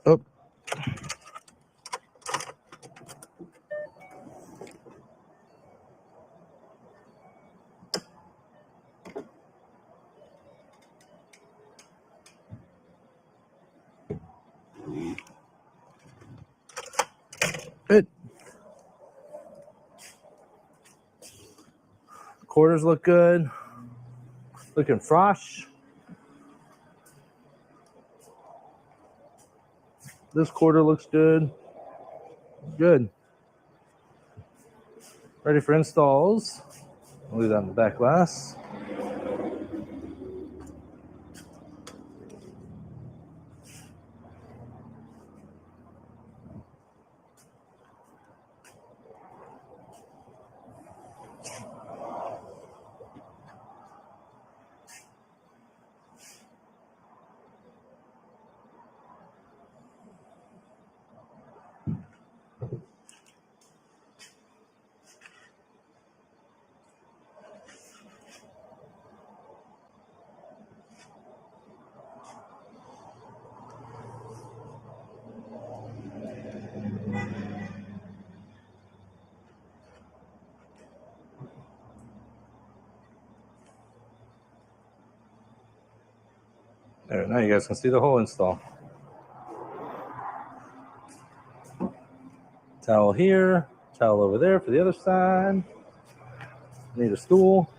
Oh. Good. Quarters look good. Looking fresh. This quarter looks good. Good. Ready for installs. I'll leave that in the back glass. There, now you guys can see the whole install. Towel here, towel over there for the other side. Need a stool.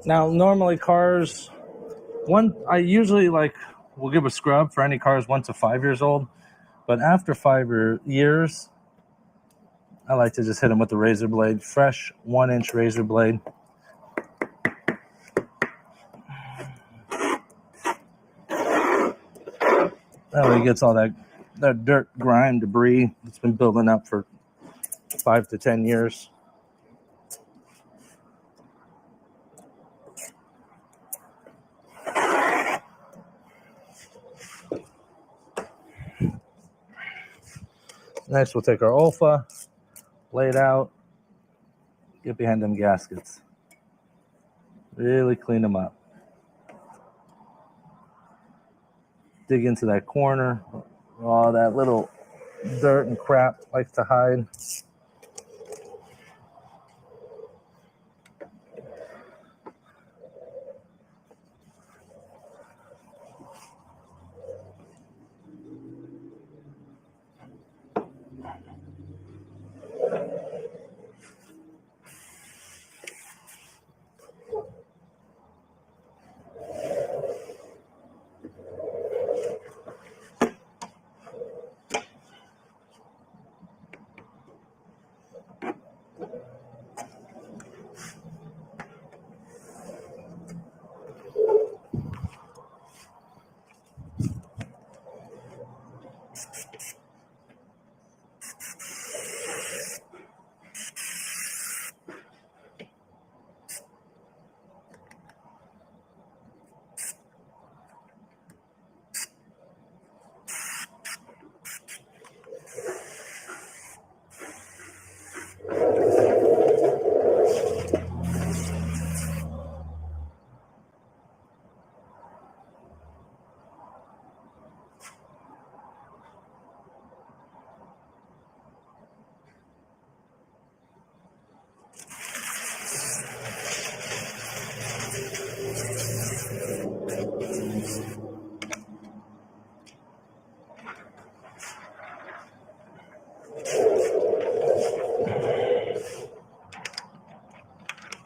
Now, normally cars, I usually will give a scrub for any cars 1 to 5 years old, but after 5 years, I like to just hit them with the razor blade, fresh 1-inch razor blade. That way it gets all that dirt, grime, debris that's been building up for 5 to 10 years. Next, we'll take our Olfa, lay it out, get behind them gaskets. Really clean them up. Dig into that corner. All that little dirt and crap likes to hide.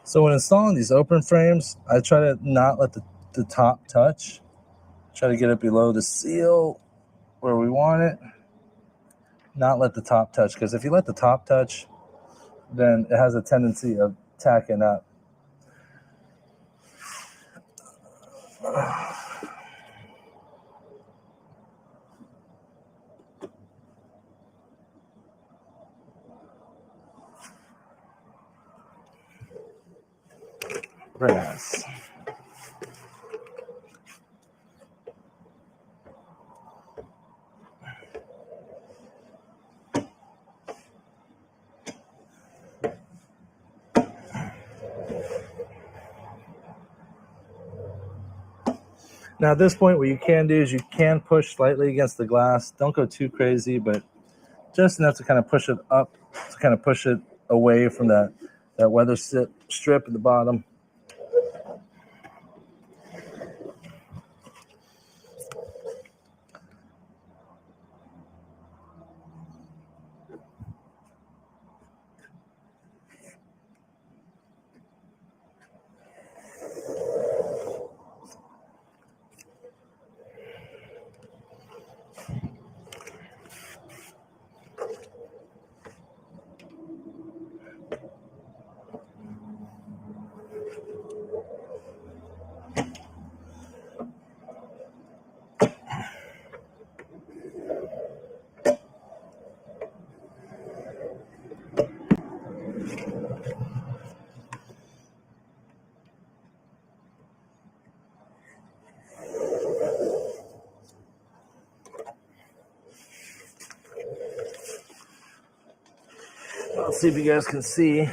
So when installing these open frames, I try to not let the top touch. Try to get it below the seal where we want it. Not let the top touch, because if you let the top touch, then it has a tendency of tacking up. Very nice. Now at this point, what you can do is you can push slightly against the glass. Don't go too crazy, but just enough to kind of push it up, to kind of push it away from that weather strip at the bottom. Let's see if you guys can see. I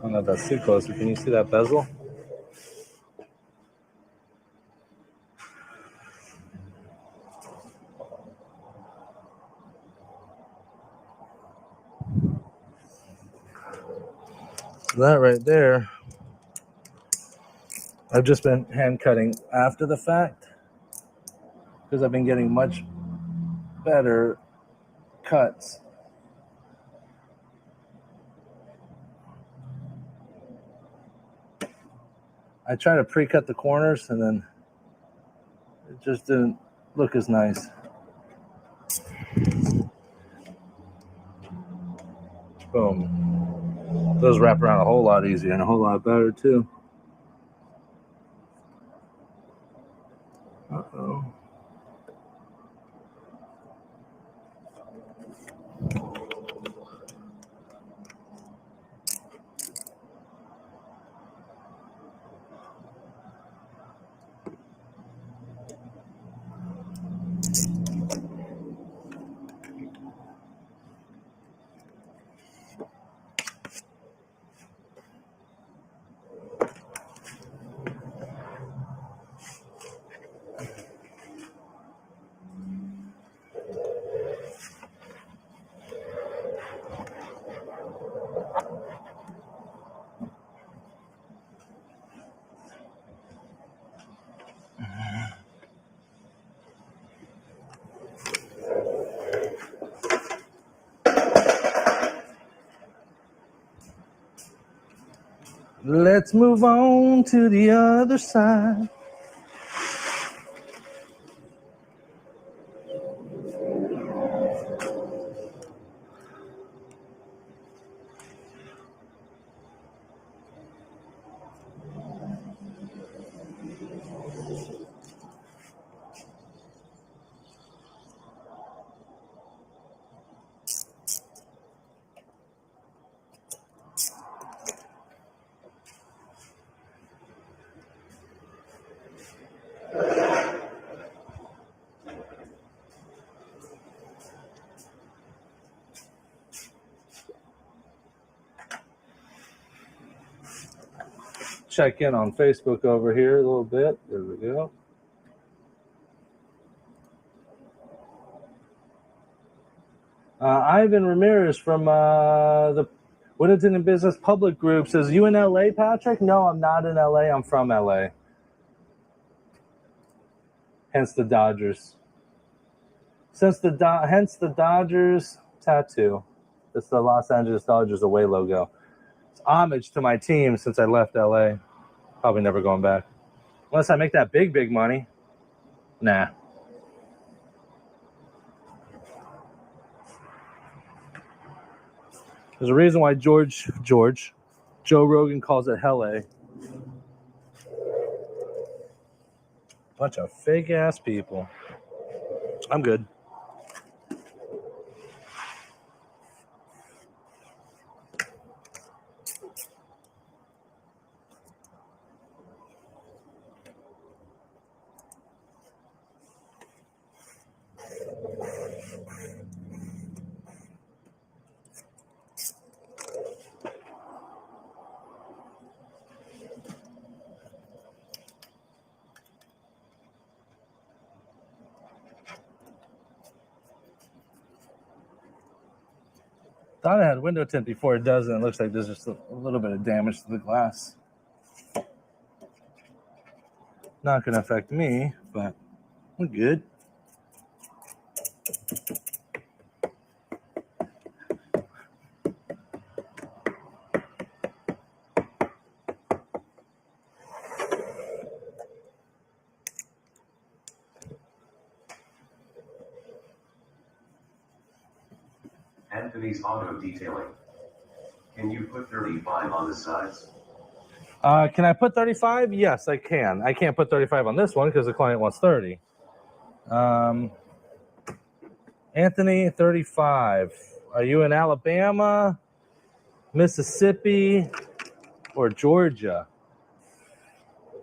don't know if that's too close, but can you see that bezel? That right there, I've just been hand cutting after the fact because I've been getting much better cuts. I try to pre-cut the corners and then it just didn't look as nice. Boom. Those wrap around a whole lot easier and a whole lot better too. Uh-oh. Let's move on to the other side. Check in on Facebook over here a little bit. There we go. Ivan Ramirez from the Whittington and Business Public Group says, "You in LA, Patrick?" No, I'm not in LA. I'm from LA. Hence the Dodgers. Hence the Dodgers tattoo. It's the Los Angeles Dodgers away logo. It's homage to my team since I left LA. Probably never going back. Unless I make that big money. Nah. There's a reason why Joe Rogan calls it Hell A. Bunch of fake ass people. I'm good. Thought I had window tint before it does, and it looks like there's just a little bit of damage to the glass. Not going to affect me, but we're good. Anthony's Auto Detailing. Can you put 35 on the sides? Can I put 35? Yes, I can. I can't put 35 on this one because the client wants 30. Anthony, 35. Are you in Alabama, Mississippi, or Georgia?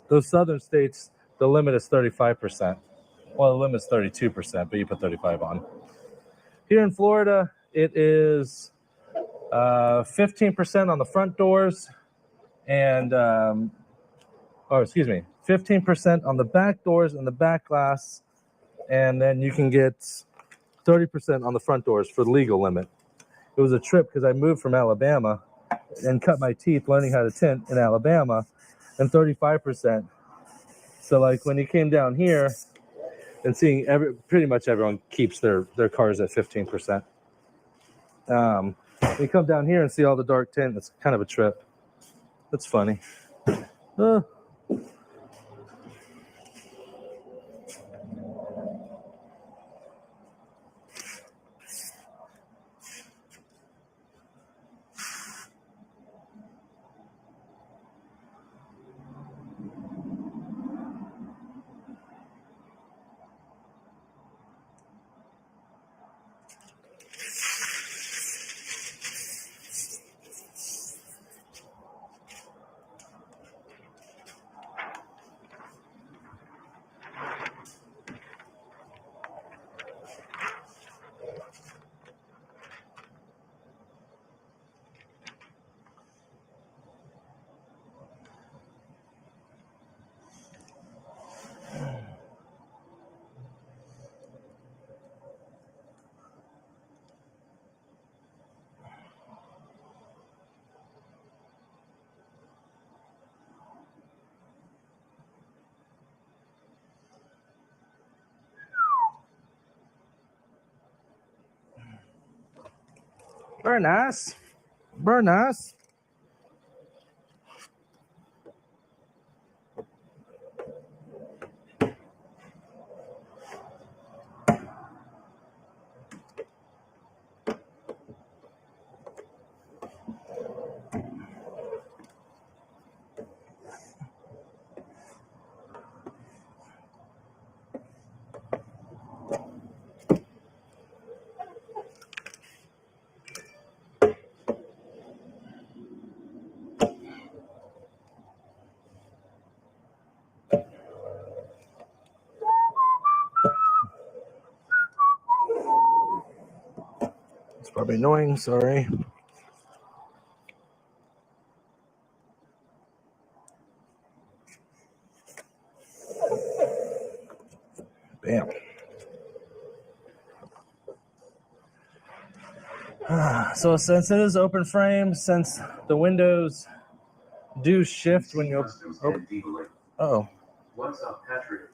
Those southern states, the limit is 35%. Well, the limit is 32%, but you put 35 on. Here in Florida, it is 15% on the front doors and, 15% on the back doors and the back glass. And then you can get 30% on the front doors for the legal limit. It was a trip because I moved from Alabama and cut my teeth learning how to tint in Alabama, and 35%. So like when you came down here and seeing pretty much everyone keeps their cars at 15%. You come down here and see all the dark tint. It's kind of a trip. That's funny. Very nice. Very nice. Probably annoying, sorry. Bam. So since it is open frame, since the windows do shift when you oh. What's up, Patrick?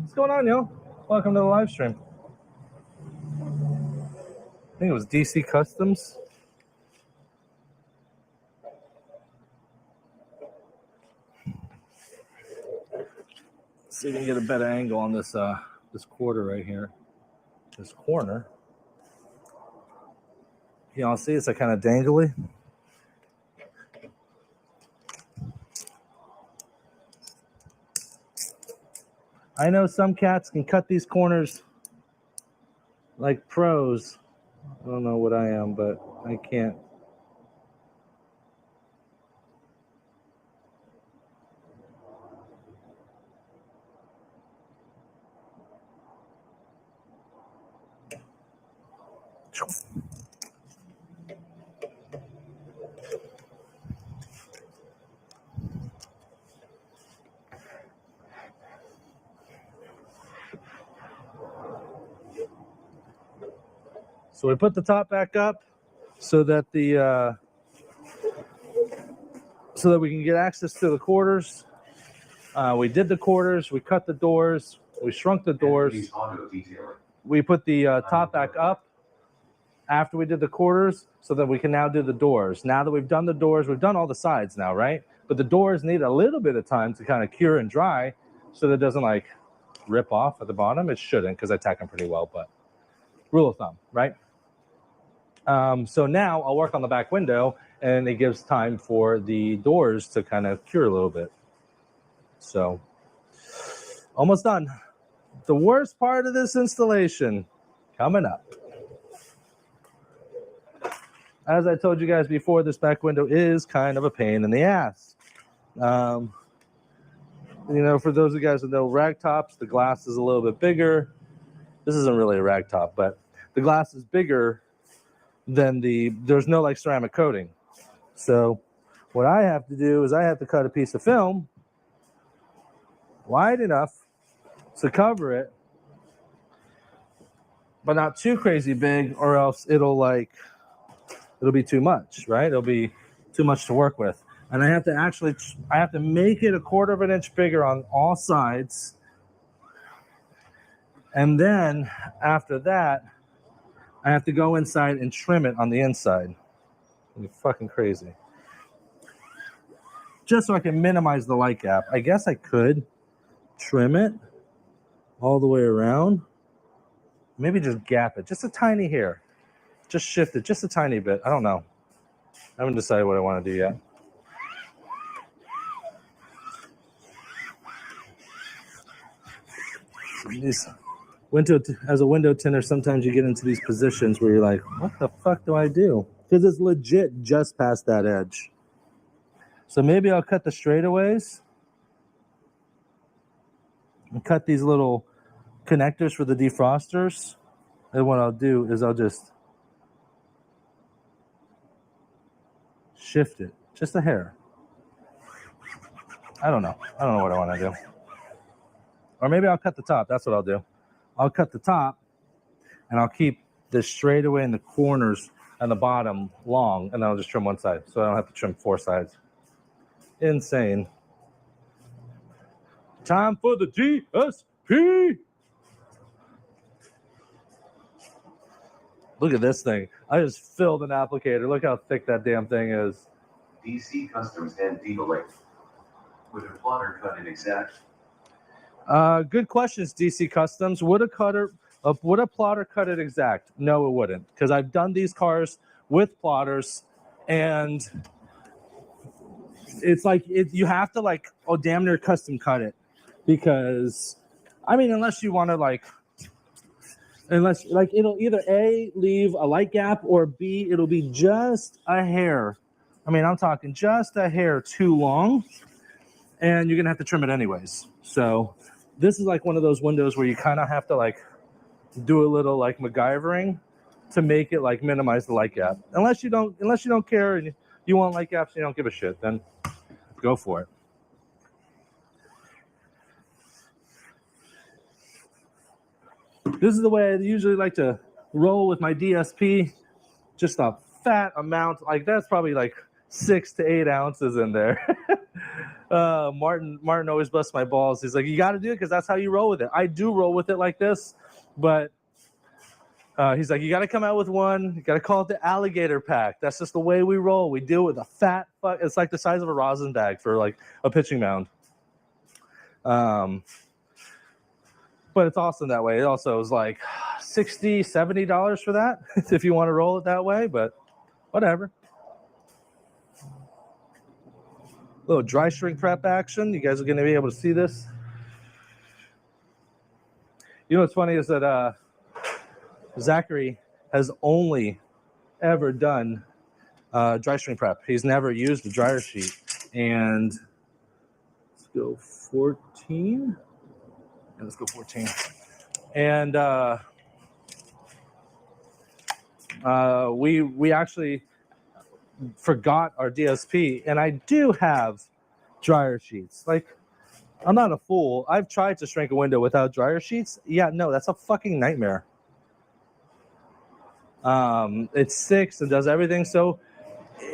What's going on, yo? Welcome to the live stream. I think it was DC Customs. Let's see if we can get a better angle on this this quarter right here. This corner. Y'all see it's kind of dangly. I know some cats can cut these corners like pros. I don't know what I am, but I can't. So we put the top back up so that the so that we can get access to the quarters. We did the quarters, we cut the doors, we shrunk the doors. We put the top back up after we did the quarters so that we can now do the doors. Now that we've done the doors, we've done all the sides now, right? But the doors need a little bit of time to kind of cure and dry so that it doesn't like rip off at the bottom. It shouldn't because I tack them pretty well, but rule of thumb, right? So now I'll work on the back window and it gives time for the doors to kind of cure a little bit. So almost done. The worst part of this installation coming up. As I told you guys before, this back window is kind of a pain in the ass. You know, for those of you guys that know rag tops, the glass is a little bit bigger. This isn't really a rag top, but the glass is bigger than there's no like ceramic coating. So what I have to do is I have to cut a piece of film wide enough to cover it, but not too crazy big, or else it'll be too much, right? It'll be too much to work with. And I have to make it 1/4 of an inch bigger on all sides. And then after that, I have to go inside and trim it on the inside. It's fucking crazy. Just so I can minimize the light gap. I guess I could trim it all the way around. Maybe just gap it, just a tiny hair. Just shift it just a tiny bit. I don't know. I haven't decided what I want to do yet. As a window tinter, sometimes you get into these positions where you're like, what the fuck do I do? Because it's legit just past that edge. So maybe I'll cut the straightaways and cut these little connectors for the defrosters. And what I'll do is I'll just shift it just a hair. I don't know what I want to do. Or maybe I'll cut the top. That's what I'll do. I'll cut the top and I'll keep the straightaway in the corners and the bottom long, and then I'll just trim one side so I don't have to trim 4 sides. Insane. Time for the GSP. Look at this thing. I just filled an applicator. Look how thick that damn thing is. DC Customs and Dealing. Would a plotter cut it exact? Good questions, DC Customs. Would a plotter cut it exact? No, it wouldn't, because I've done these cars with plotters, and it's like you have to damn near custom cut it, because I mean, unless you want to it'll either A, leave a light gap, or B, it'll be just a hair. I mean, I'm talking just a hair too long, and you're gonna have to trim it anyways. So this is like one of those windows where you kind of have to do a little like MacGyvering to make it like minimize the light gap. Unless you don't care and you want light gaps, you don't give a shit, then go for it. This is the way I usually like to roll with my DSP. Just a fat amount, like that's probably like 6 to 8 ounces in there. Martin always busts my balls. He's like, you got to do it because that's how you roll with it. I do roll with it like this, but he's like, you got to come out with one. You got to call it the alligator pack. That's just the way we roll. We do it with a fat. It's like the size of a rosin bag for like a pitching mound. But it's awesome that way. It also is like $60, $70 for that if you want to roll it that way, but whatever. Little dry shrink prep action. You guys are going to be able to see this. You know what's funny is that Zachary has only ever done dry shrink prep. He's never used a dryer sheet. And let's go 14. Yeah, let's go 14. And we actually forgot our DSP, and I do have dryer sheets. Like, I'm not a fool. I've tried to shrink a window without dryer sheets. Yeah, no, that's a fucking nightmare. It sticks and does everything. So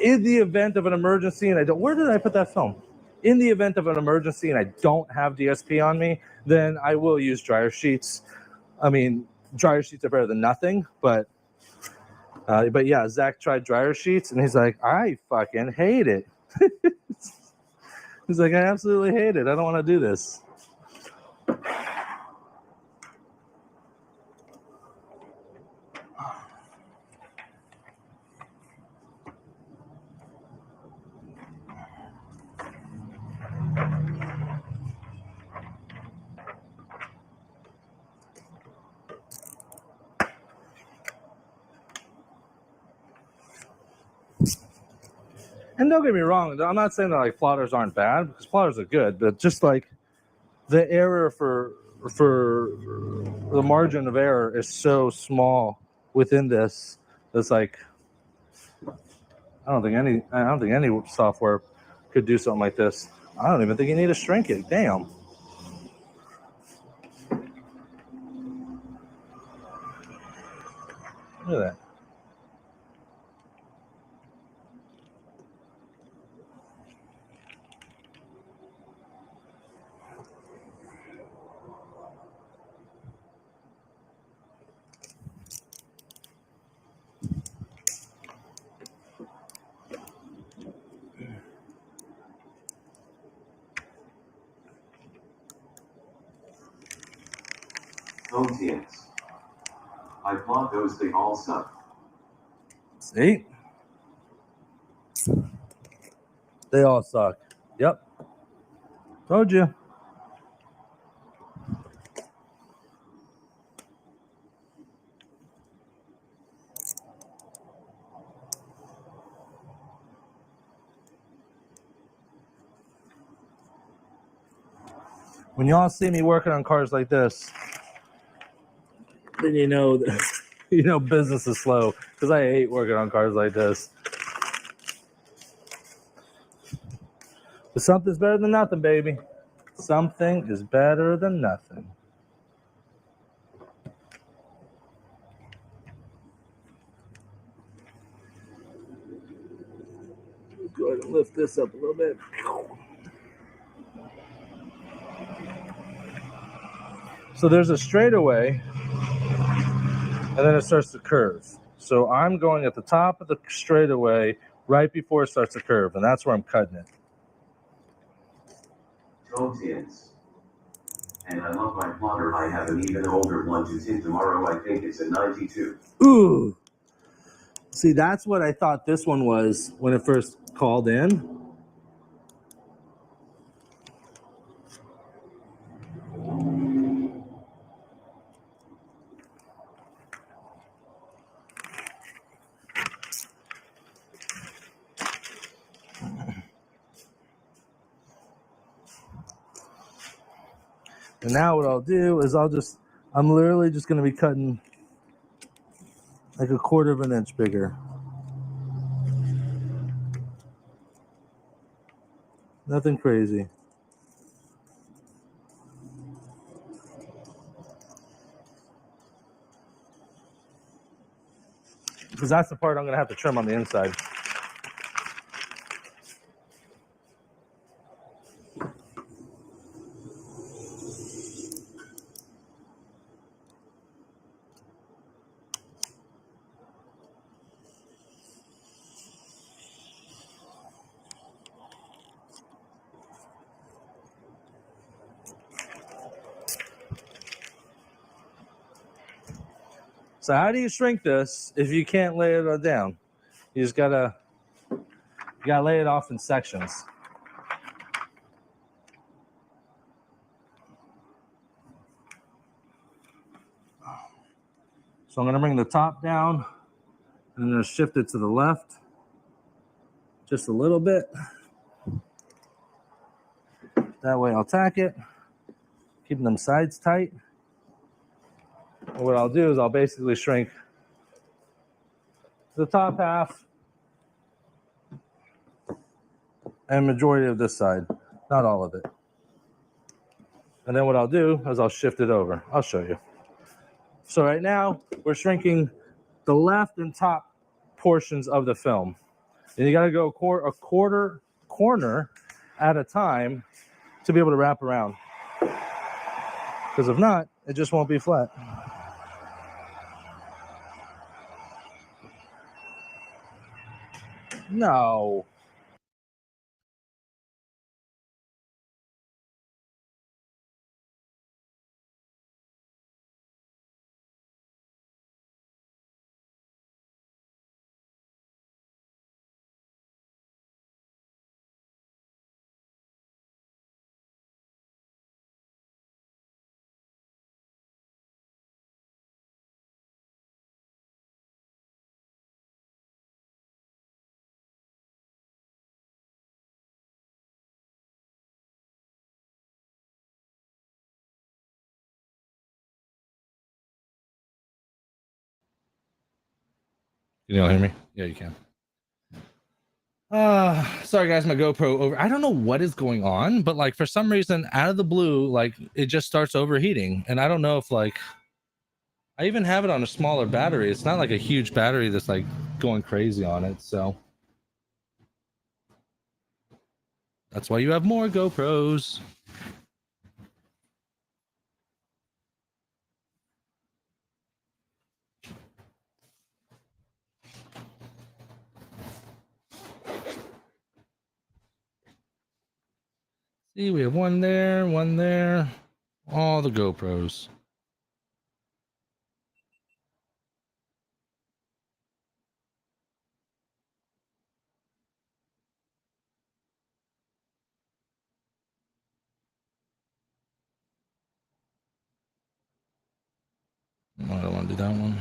in the event of an emergency, and where did I put that film? In the event of an emergency and I don't have DSP on me, then I will use dryer sheets. I mean, dryer sheets are better than nothing, but yeah, Zach tried dryer sheets and he's like, I fucking hate it. He's like, I absolutely hate it. I don't want to do this. And don't get me wrong, I'm not saying that like plotters aren't bad, because plotters are good, but just like the error for the margin of error is so small within this. It's like I don't think any software could do something like this. I don't even think you need to shrink it. Damn. Look at that. Homes. I plot those, they all suck. See? They all suck. Yep. Told you. When y'all see me working on cars like this, then you know that, business is slow, because I hate working on cars like this. But something's better than nothing, baby. Something is better than nothing. Go ahead and lift this up a little bit. So there's a straightaway, and then it starts to curve. So I'm going at the top of the straightaway right before it starts to curve, and that's where I'm cutting it. Homes. And I love my plotter. I have an even older one to tint tomorrow. I think it's a 92. Ooh. See, that's what I thought this one was when it first called in. And now what I'll do is I'll just I'm literally just going to be cutting like a 1/4 of an inch bigger. Nothing crazy. Because that's the part I'm going to have to trim on the inside. So how do you shrink this if you can't lay it down? You just gotta lay it off in sections. So I'm gonna bring the top down and I'm gonna shift it to the left just a little bit. That way I'll tack it, keeping them sides tight. And what I'll do is I'll basically shrink the top half and majority of this side, not all of it. And then what I'll do is I'll shift it over. I'll show you. So right now we're shrinking the left and top portions of the film. And you gotta go a quarter corner at a time to be able to wrap around. Because if not, it just won't be flat. No. You don't hear me? Yeah, you can. Sorry guys, my GoPro over. I don't know what is going on, but like for some reason, out of the blue, like it just starts overheating, and I don't know if like I even have it on a smaller battery. It's not like a huge battery that's like going crazy on it. So that's why you have more GoPros. See, we have one there, all the GoPros. I don't want to do that one.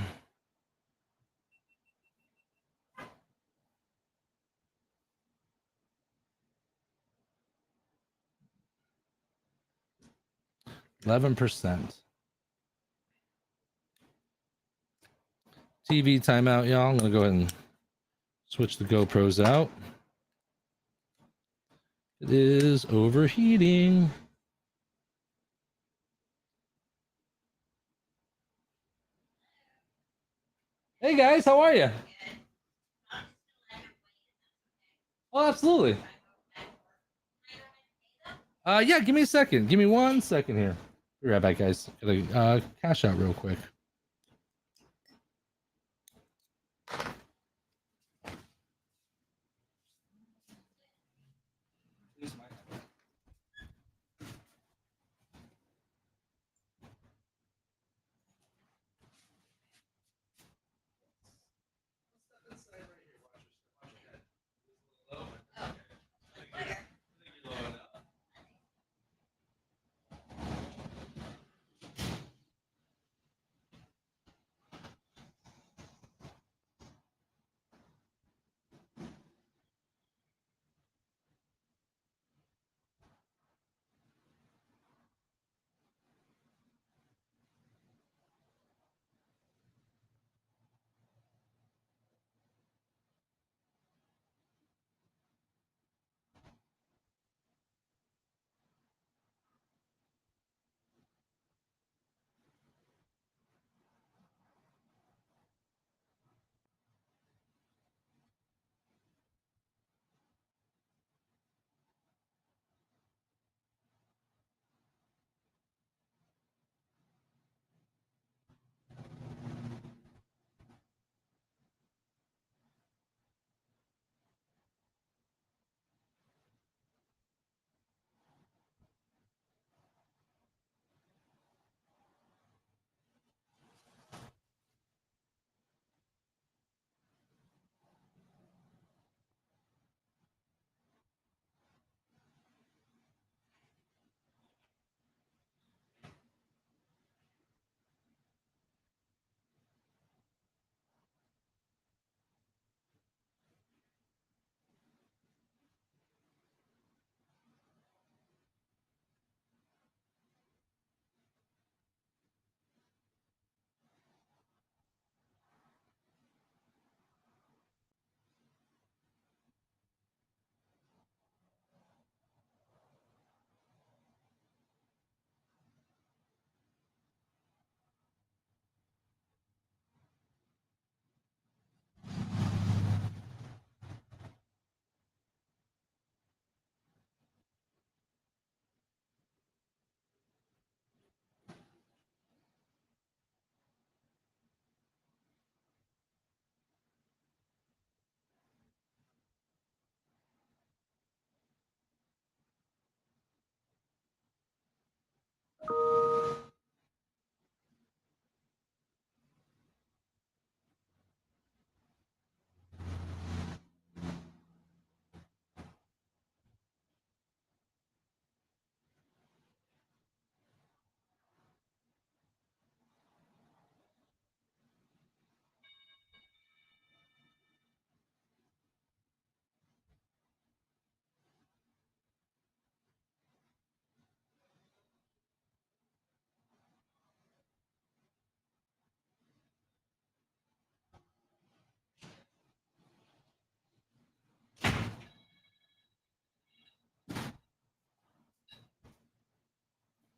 %. TV timeout, y'all. I'm gonna go ahead and switch the GoPros out. It is overheating. Hey guys, how are you? Oh, absolutely. Yeah, give me a second. Give me 1 second here. Be right back, guys. Gotta cash out real quick.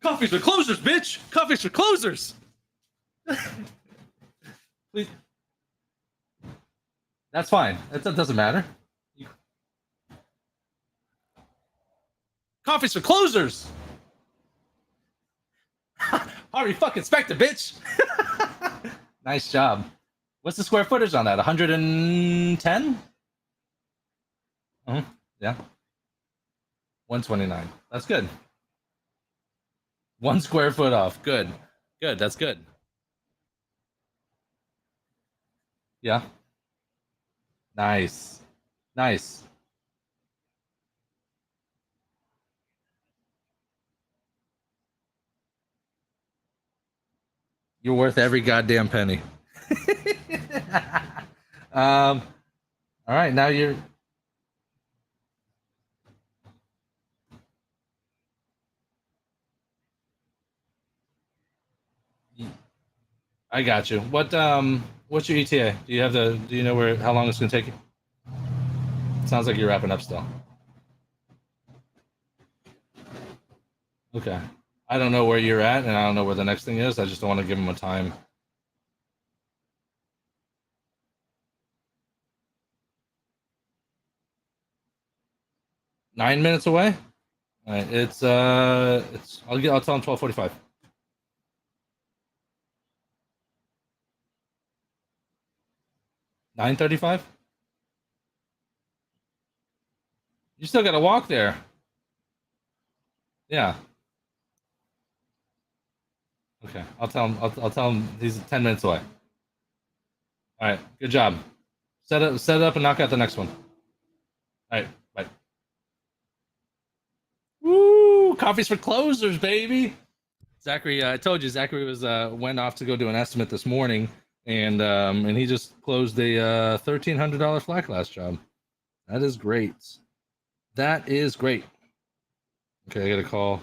Coffees for closers, bitch. Coffees for closers. Please. That's fine. That doesn't matter. Coffees for closers. Harvey fucking Specter, bitch. Nice job. What's the square footage on that? 110? Yeah. 129. That's good. 1 square foot off. Good. Good. That's good. Yeah. Nice. Nice. You're worth every goddamn penny. All right, now you're. I got you. What's your ETA? Do you know how long it's gonna take you? Sounds like you're wrapping up still. Okay. I don't know where you're at, and I don't know where the next thing is. I just don't want to give him a time. Nine minutes away. All right. I'll tell him 12:45. 9:35. You still got to walk there. Yeah. Okay. I'll tell him. I'll tell him he's 10 minutes away. All right. Good job. Set it up, and knock out the next one. All right. Bye. Woo! Coffees for closers, baby. Zachary, I told you Zachary was went off to go do an estimate this morning, and he just closed a $1,300 flat glass job. That is great. That is great. Okay, I got to call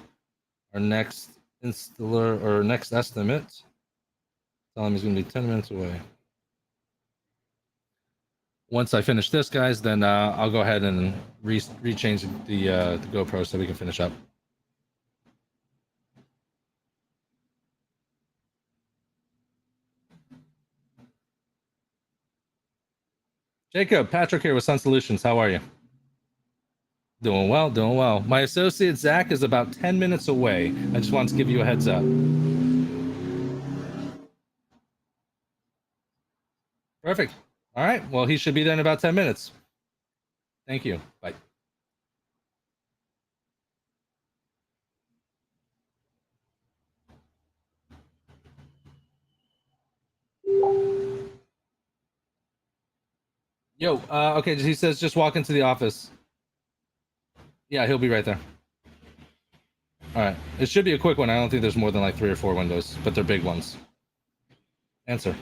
our next installer or next estimate. Tell him he's going to be 10 minutes away. Once I finish this, guys, then I'll go ahead and rechange the GoPro so we can finish up. Jacob, Patrick here with Sun Solutions. How are you? Doing well, doing well. My associate Zach is about 10 minutes away. I just wanted to give you a heads up. Perfect. All right. Well, he should be there in about 10 minutes. Thank you. Bye. Yo, okay, he says just walk into the office. Yeah, he'll be right there. All right. It should be a quick one. I don't think there's more than like 3 or 4 windows, but they're big ones. Answer.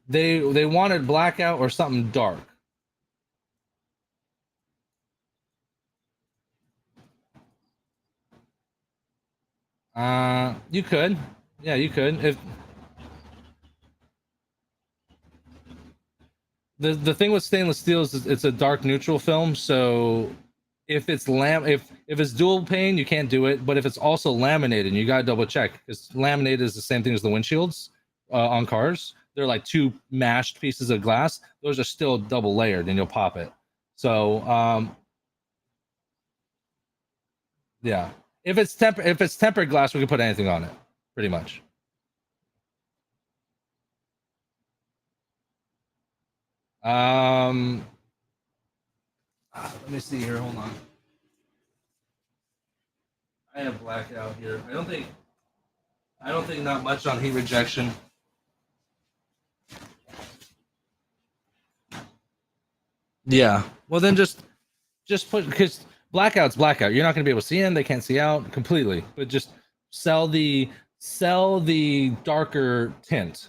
They wanted blackout or something dark. You could. Yeah, you could. If the thing with stainless steel is it's a dark neutral film, so if it's if it's dual pane, you can't do it. But if it's also laminated, you gotta double check because laminated is the same thing as the windshields on cars. They're like 2 mashed pieces of glass. Those are still double layered, and you'll pop it. So yeah, if it's tempered glass, we can put anything on it, pretty much. Let me see here. Hold on. I have blackout here. I don't think not much on heat rejection. Yeah. Well, then just put, because blackout's blackout. You're not going to be able to see in. They can't see out completely. But just sell the darker tint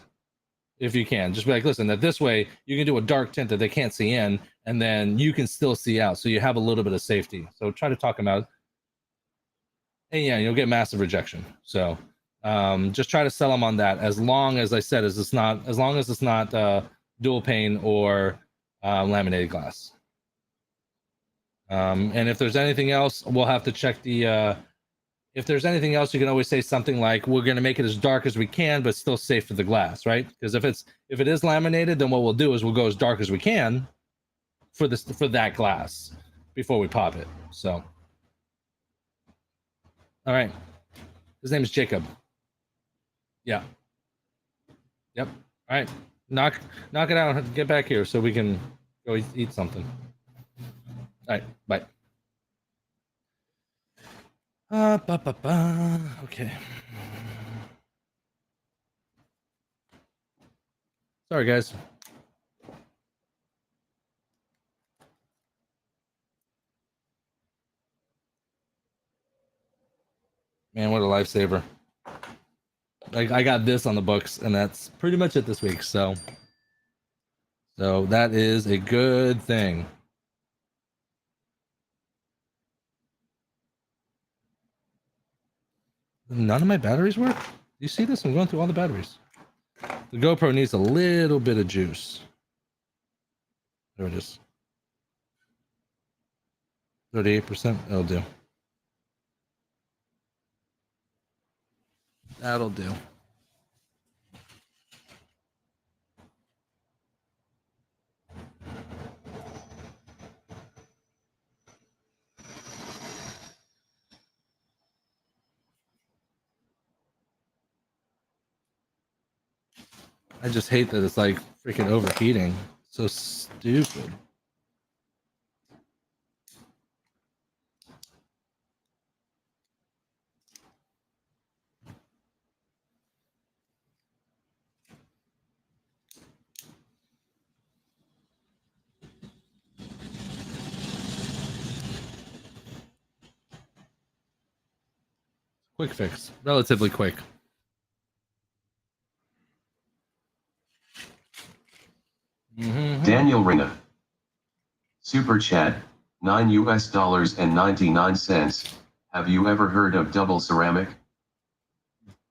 if you can. Just be like, listen, that this way you can do a dark tint that they can't see in, and then you can still see out. So you have a little bit of safety. So try to talk them out. And yeah, you'll get massive rejection. So just try to sell them on that. As long as I said, as long as it's not, dual pane or laminated glass. And if there's anything else, we'll have to check the. If there's anything else, you can always say something like, "We're going to make it as dark as we can, but still safe for the glass," right? Because if it is laminated, then what we'll do is we'll go as dark as we can for that glass before we pop it. So, all right. His name is Jacob. Yeah. Yep. All right. Knock it out. Get back here so we can go eat something. All right. Bye. Okay. Sorry, guys. Man, what a lifesaver. I got this on the books, and that's pretty much it this week. So that is a good thing. None of my batteries work? Do you see this? I'm going through all the batteries. The GoPro needs a little bit of juice. There it is. 38%. That'll do. That'll do. I just hate that it's like freaking overheating. So stupid. Quick fix. Relatively quick. Daniel Rina. Super chat, $9.99. Have you ever heard of double ceramic?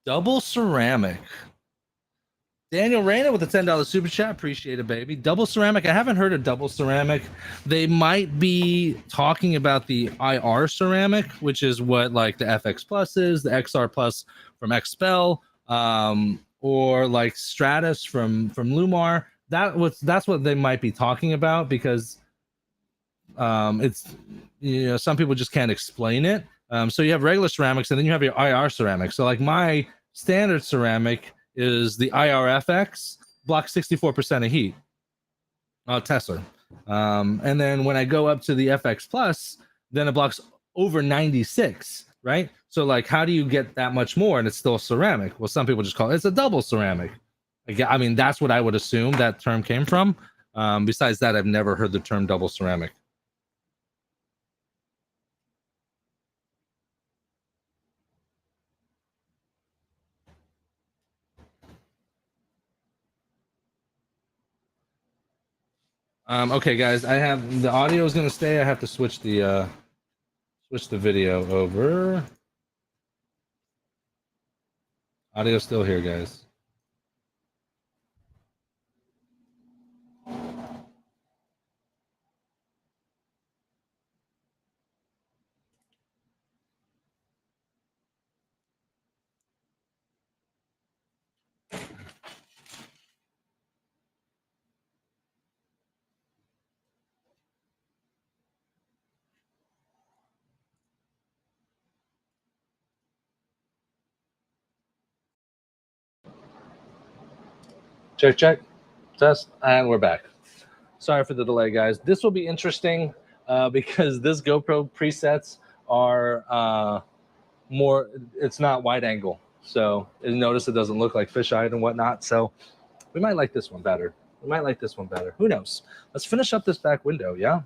Double ceramic. Daniel Reyna with a $10 super chat. Appreciate it, baby. Double ceramic. I haven't heard of double ceramic. They might be talking about the IR ceramic, which is what like the FX Plus is, the XR Plus from XPEL, or like Stratus from Lumar. That's what they might be talking about, because it's, you know, some people just can't explain it. So you have regular ceramics, and then you have your IR ceramic. So like my standard ceramic is the IRFX, blocks 64% of heat, Tesla. And then when I go up to the FX Plus, then it blocks over 96, right? So like, how do you get that much more and it's still ceramic? Well, some people just call it's a double ceramic. I mean, that's what I would assume that term came from. Besides that, I've never heard the term double ceramic. Okay, guys, I have the audio is gonna stay. I have to switch the video over. Audio still here, guys. Check, test, and we're back. Sorry for the delay, guys. This will be interesting because this GoPro presets are more. It's not wide angle, so notice it doesn't look like fisheye and whatnot. So we might like this one better. Who knows? Let's finish up this back window, yeah?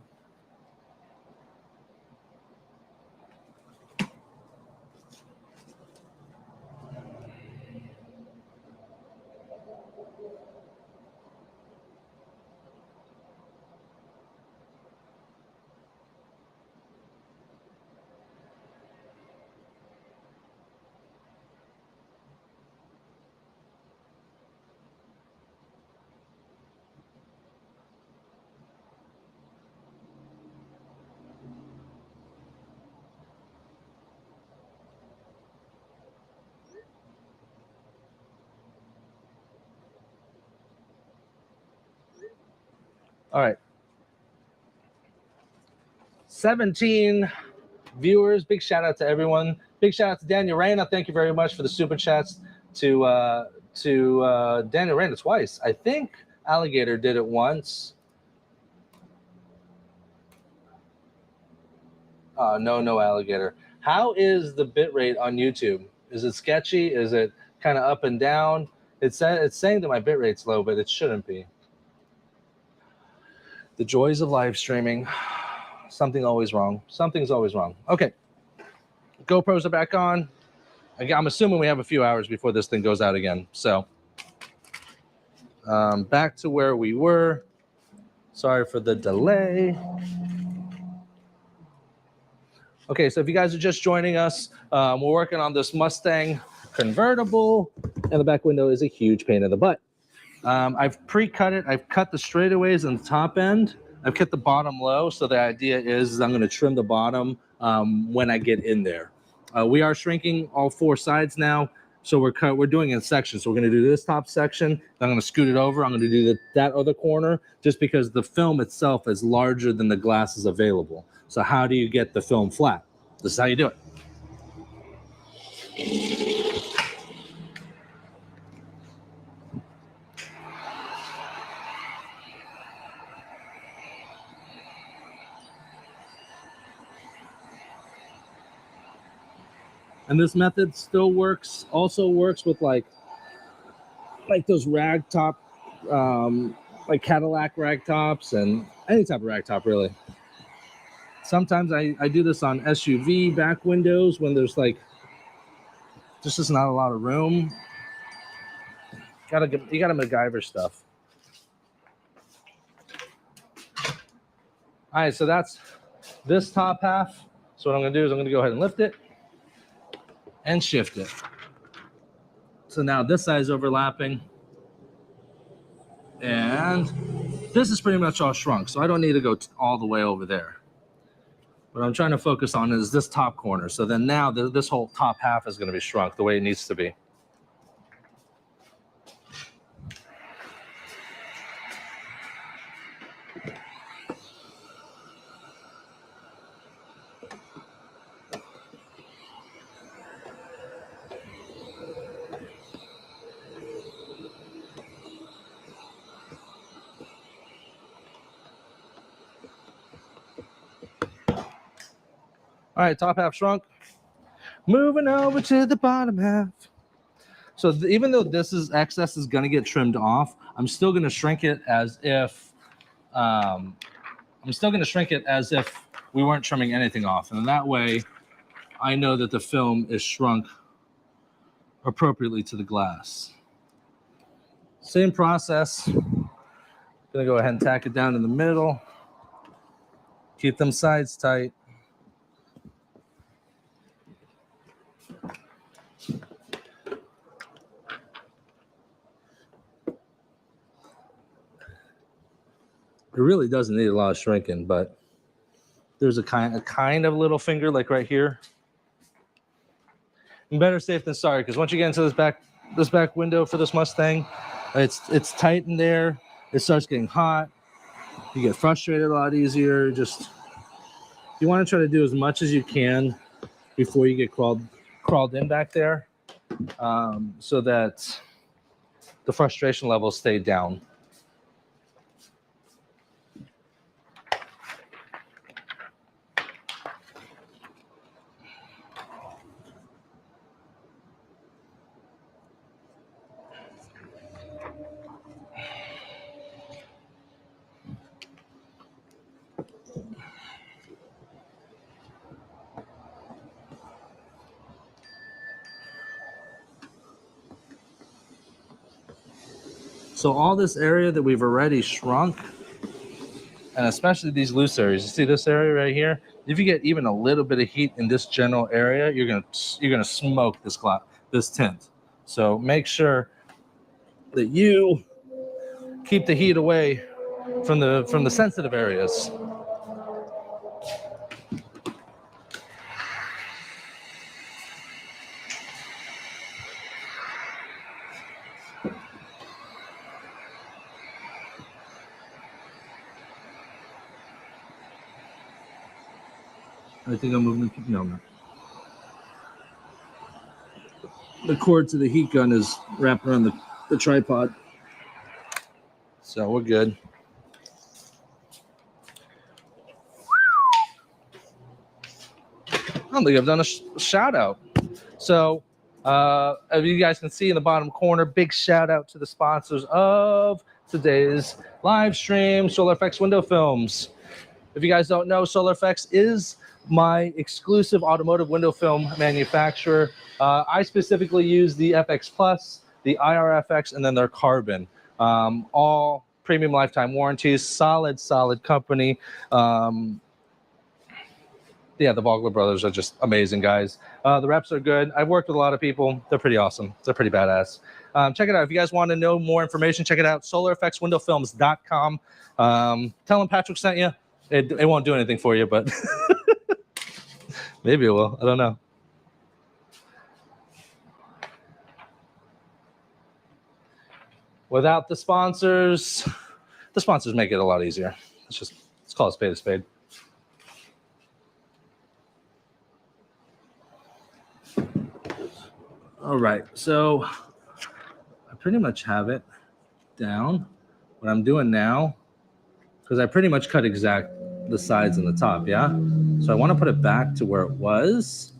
All right. 17 viewers. Big shout out to everyone. Big shout out to Daniel Reyna. Thank you very much for the super chats. To Daniel Reyna twice. I think Alligator did it once. No Alligator. How is the bit rate on YouTube? Is it sketchy? Is it kind of up and down? It's saying that my bit rate's low, but it shouldn't be. The joys of live streaming. Something's always wrong. Okay. GoPros are back on. I'm assuming we have a few hours before this thing goes out again. So back to where we were. Sorry for the delay. Okay, so if you guys are just joining us, we're working on this Mustang convertible, and the back window is a huge pain in the butt. I've pre-cut it. I've cut the straightaways on the top end. I've kept the bottom low, so the idea is I'm going to trim the bottom when I get in there. We are shrinking all four sides now, so we're doing it in sections. So we're going to do this top section. Then I'm going to scoot it over. I'm going to do that other corner, just because the film itself is larger than the glasses available. So how do you get the film flat? This is how you do it. And this method still works, also works with like those rag top, like Cadillac rag tops and any type of rag top really. Sometimes I do this on SUV back windows when there's like, there's just not a lot of room. You gotta MacGyver stuff. All right, so that's this top half. So what I'm gonna do is I'm gonna go ahead and lift it and shift it. So now this side is overlapping. And this is pretty much all shrunk, so I don't need to go all the way over there. What I'm trying to focus on is this top corner. So then now this whole top half is gonna be shrunk the way it needs to be. All right, top half shrunk. Moving over to the bottom half. So even though this is excess is going to get trimmed off, I'm still going to shrink it as if we weren't trimming anything off, and that way, I know that the film is shrunk appropriately to the glass. Same process. Gonna go ahead and tack it down in the middle. Keep them sides tight. It really doesn't need a lot of shrinking, but there's a kind of little finger like right here. And better safe than sorry, because once you get into this back window for this Mustang, it's tight in there. It starts getting hot. You get frustrated a lot easier. Just you want to try to do as much as you can before you get crawled in back there, so that the frustration levels stay down. So all this area that we've already shrunk, and especially these loose areas, you see this area right here? If you get even a little bit of heat in this general area, you're gonna smoke this tint. So make sure that you keep the heat away from the sensitive areas. I think I'm moving. No, I'm not. The cord to the heat gun is wrapped around the tripod. So we're good. I don't think I've done a shout out. So, as you guys can see in the bottom corner, big shout out to the sponsors of today's live stream, SolarFX Window Films. If you guys don't know, SolarFX is my exclusive automotive window film manufacturer. I specifically use the FX Plus, the IRFX, and then their Carbon. All premium lifetime warranties, solid company. Yeah, the Vogler brothers are just amazing guys. The reps are good. I've worked with a lot of people. They're pretty awesome. They're pretty badass. Check it out. If you guys want to know more information, check it out, solarfxwindowfilms.com. Tell them Patrick sent you. It won't do anything for you, but maybe it will. I don't know. Without the sponsors make it a lot easier. Let's call a spade a spade. All right, so I pretty much have it down. What I'm doing now, because I pretty much cut exact the sides and the top, yeah? So I want to put it back to where it was.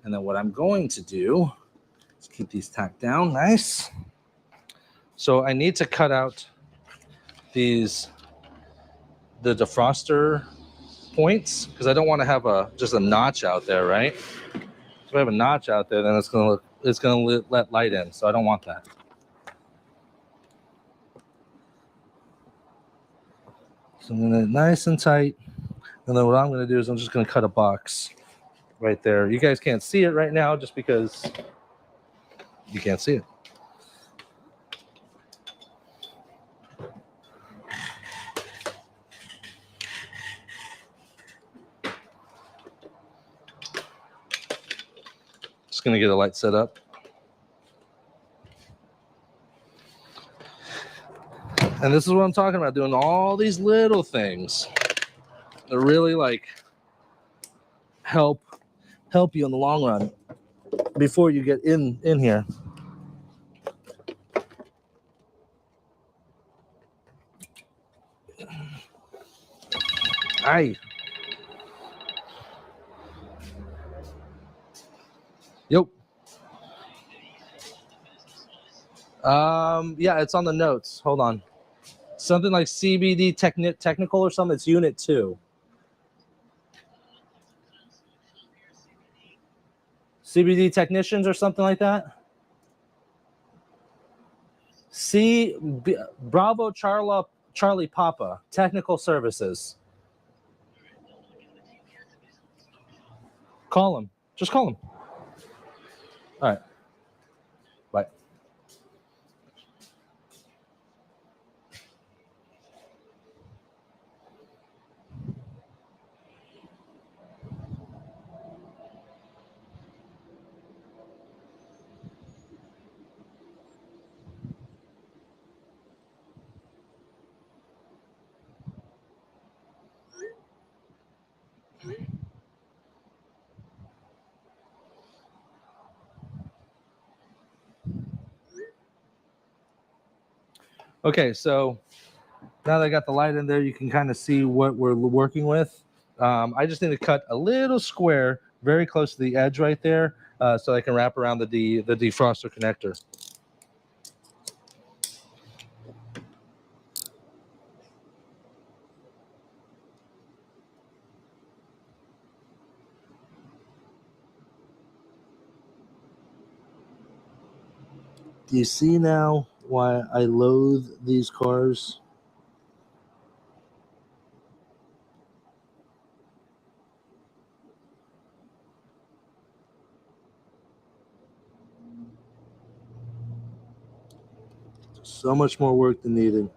And then what I'm going to do is keep these tacked down nice. So I need to cut out the defroster points, because I don't want to have just a notch out there, right? If I have a notch out there, then it's gonna let light in. So I don't want that. So I'm gonna nice and tight. And then what I'm gonna do is I'm just gonna cut a box right there. You guys can't see it right now just because you can't see it. Just gonna get a light set up. And this is what I'm talking about, doing all these little things that really like help you in the long run before you get in here. Aye. Yep. Yeah, it's on the notes. Hold on. Something like CBD technical or something. It's unit 2. CBD technicians or something like that. Bravo Charlie Papa technical services. Call him. Just call him. All right. Bye. Okay, so now that I got the light in there, you can kind of see what we're working with. I just need to cut a little square very close to the edge right there, so I can wrap around the defroster connector. Do you see now why I loathe these cars? So much more work than needed.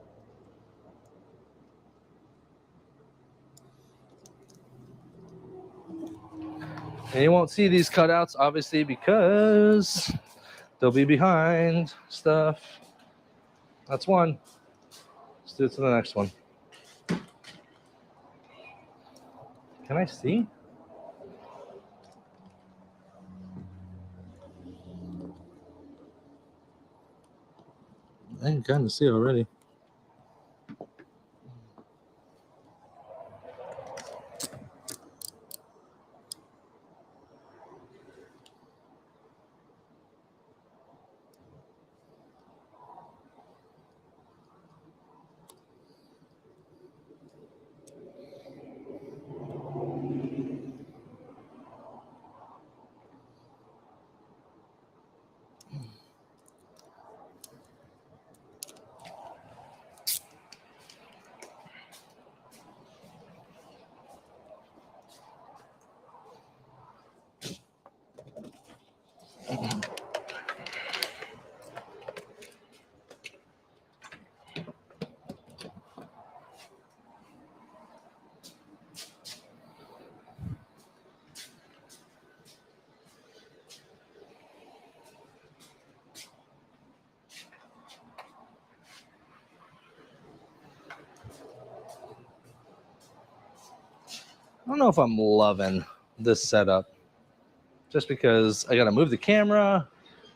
And you won't see these cutouts, obviously, because they'll be behind stuff. That's one. Let's do it to the next one. Can I see? I can kind of see already. I don't know if I'm loving this setup, just because I got to move the camera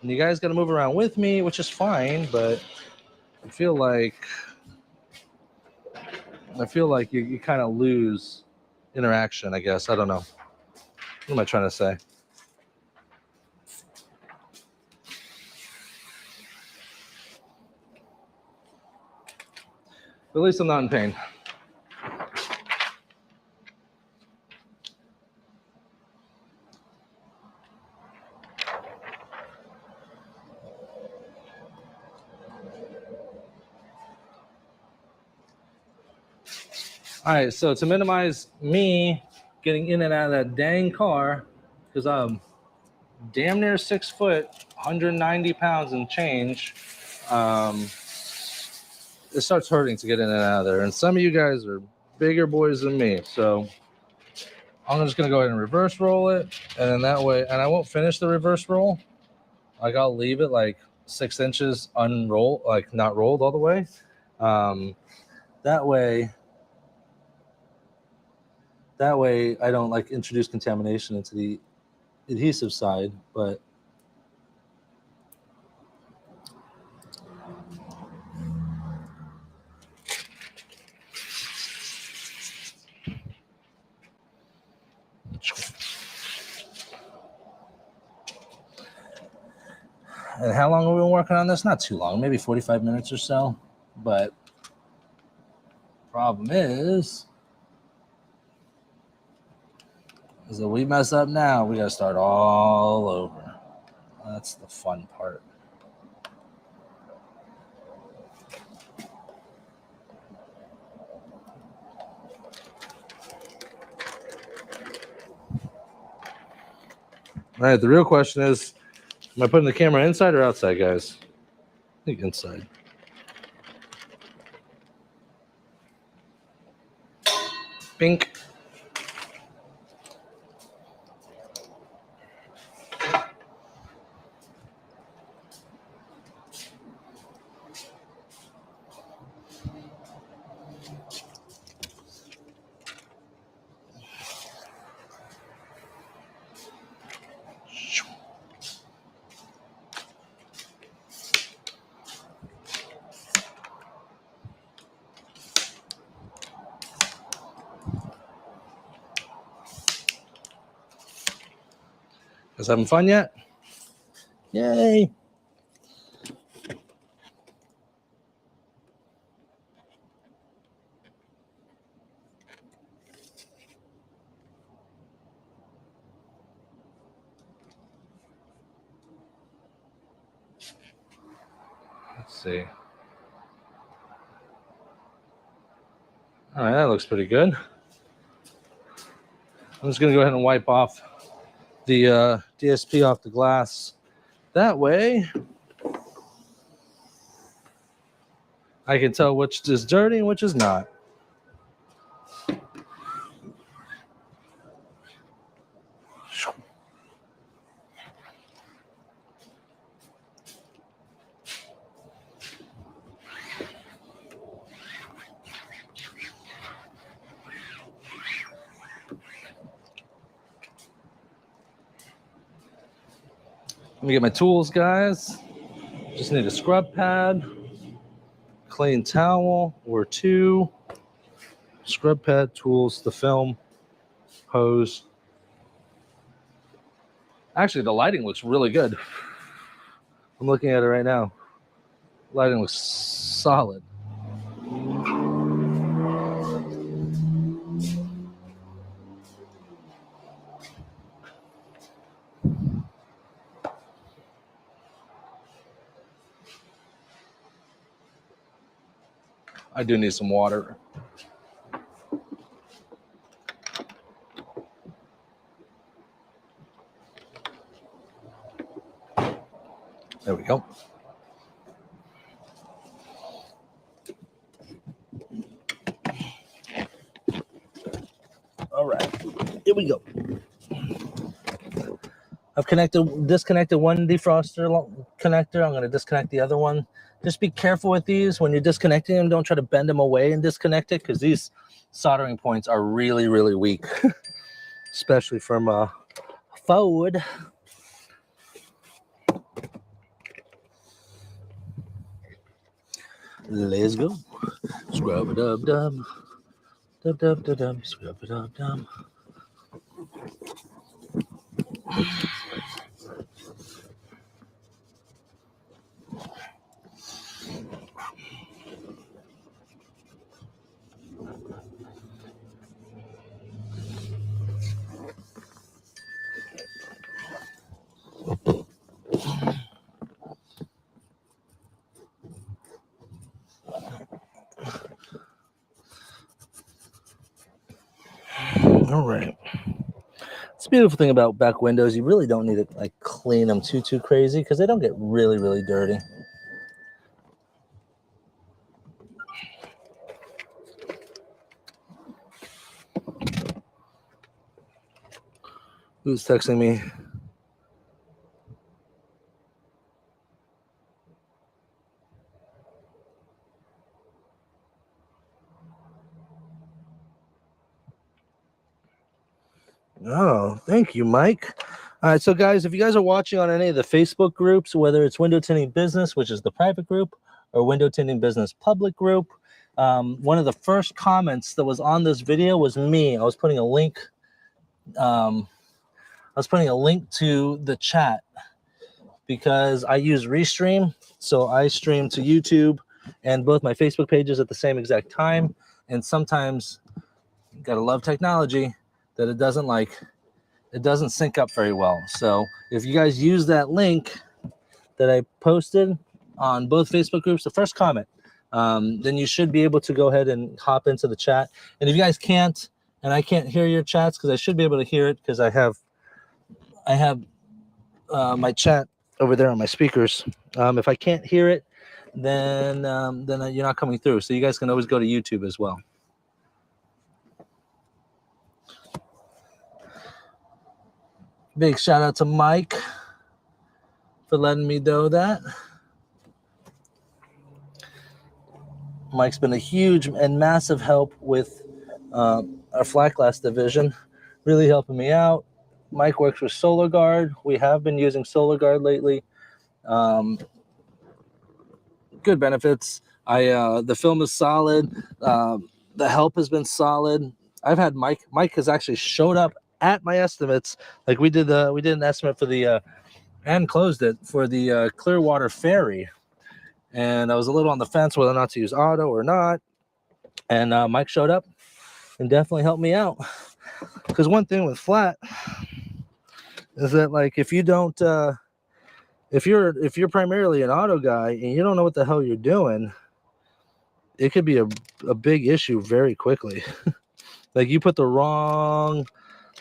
and you guys got to move around with me, which is fine, but I feel like you kind of lose interaction, I guess. I don't know. What am I trying to say? At least I'm not in pain. All right, so to minimize me getting in and out of that dang car, because I'm damn near 6 foot, 190 pounds and change, it starts hurting to get in and out of there. And some of you guys are bigger boys than me, so I'm just gonna go ahead and reverse roll it, and then that way, and I won't finish the reverse roll. Like I'll leave it like 6 inches unrolled, like not rolled all the way. That way I don't like introduce contamination into the adhesive side, but and how long have we been working on this? Not too long, maybe 45 minutes or so. But problem is that we mess up now, we gotta start all over. That's the fun part. All right, the real question is, am I putting the camera inside or outside, guys? I think inside. Pink. Guys having fun yet? Yay! Let's see. All right, that looks pretty good. I'm just gonna go ahead and wipe off the DSP off the glass. That way, I can tell which is dirty and which is not. Let me get my tools, guys. Just need a scrub pad. clean towel or 2, scrub pad, tools, the film, hose. Actually, the lighting looks really good. I'm looking at it right now. Lighting looks solid. I do need some water. There we go. All right, here we go. I've disconnected one defroster connector. I'm going to disconnect the other one. Just be careful with these when you're disconnecting them. Don't try to bend them away and disconnect it, because these soldering points are really, really weak, especially from Ford. Let's go. Scrub it up, dub. Dub, dub, dub, dub. Scrub it up, dub. All right. It's a beautiful thing about back windows. You really don't need to like clean them too crazy, because they don't get really, really dirty. Who's texting me? Oh, thank you, Mike. All right, so guys, if you guys are watching on any of the Facebook groups, whether it's Window Tinting Business, which is the private group, or Window Tinting Business public group, one of the first comments that was on this video was me. I was putting a link. I was putting a link to the chat because I use Restream, so I stream to YouTube and both my Facebook pages at the same exact time. And sometimes, you gotta love technology, that it doesn't sync up very well. So if you guys use that link that I posted on both Facebook groups, the first comment, then you should be able to go ahead and hop into the chat. And if you guys can't, and I can't hear your chats, because I should be able to hear it, because I have my chat over there on my speakers. If I can't hear it, then you're not coming through. So you guys can always go to YouTube as well. Big shout out to Mike for letting me know that. Mike's been a huge and massive help with our flat glass division, really helping me out. Mike works with Solar Guard. We have been using Solar Guard lately. Good benefits. The film is solid. The help has been solid. I've had Mike has actually showed up at my estimates. Like we did an estimate for the and closed it for the Clearwater Ferry, and I was a little on the fence whether or not to use auto or not. And Mike showed up and definitely helped me out. Because one thing with flat is that, like, if you don't, if you're primarily an auto guy and you don't know what the hell you're doing, it could be a big issue very quickly. Like, you put the wrong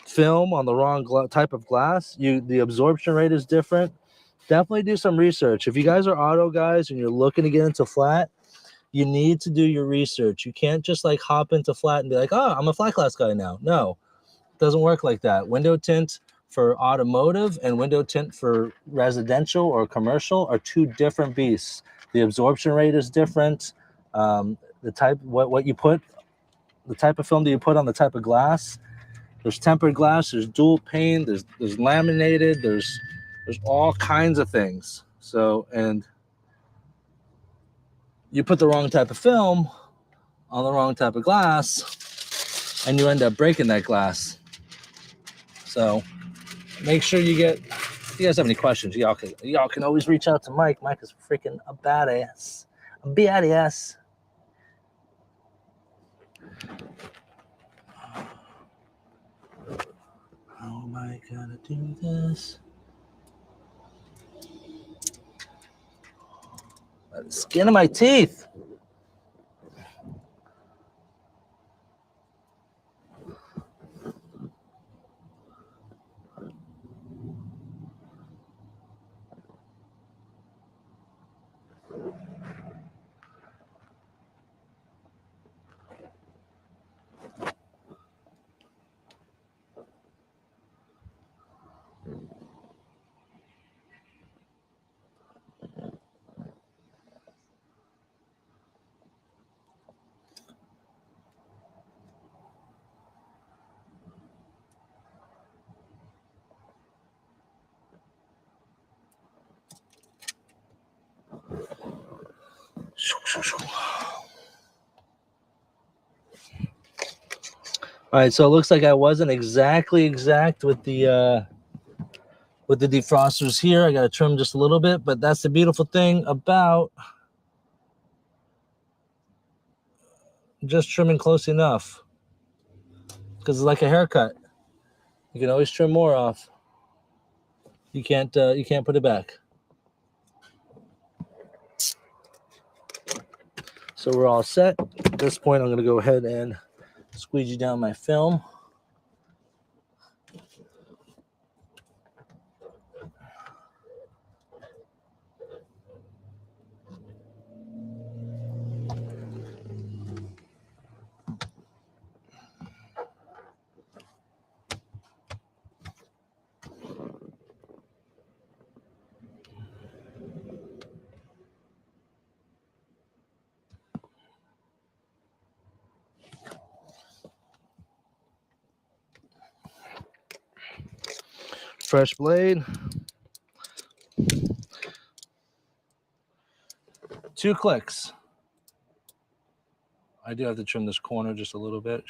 film on the wrong type of glass, the absorption rate is different. Definitely do some research. If you guys are auto guys and you're looking to get into flat, you need to do your research. You can't just like hop into flat and be like, oh, I'm a flat glass guy now. No, it doesn't work like that. Window tint for automotive and window tint for residential or commercial are two different beasts. The absorption rate is different. The type what you put, the type of film that you put on the type of glass. There's tempered glass, there's dual pane, there's laminated, there's all kinds of things. So, and you put the wrong type of film on the wrong type of glass, and you end up breaking that glass. So make sure you get. If you guys have any questions, y'all can always reach out to Mike. Mike is freaking a badass. A badass. How am I gonna do this? By the skin of my teeth. All right, so it looks like I wasn't exactly exact with the defrosters here. I got to trim just a little bit, but that's the beautiful thing about just trimming close enough, because it's like a haircut. You can always trim more off. You can't put it back. So we're all set. At this point, I'm going to go ahead and squeegee down my film. Fresh blade. 2 clicks. I do have to trim this corner just a little bit.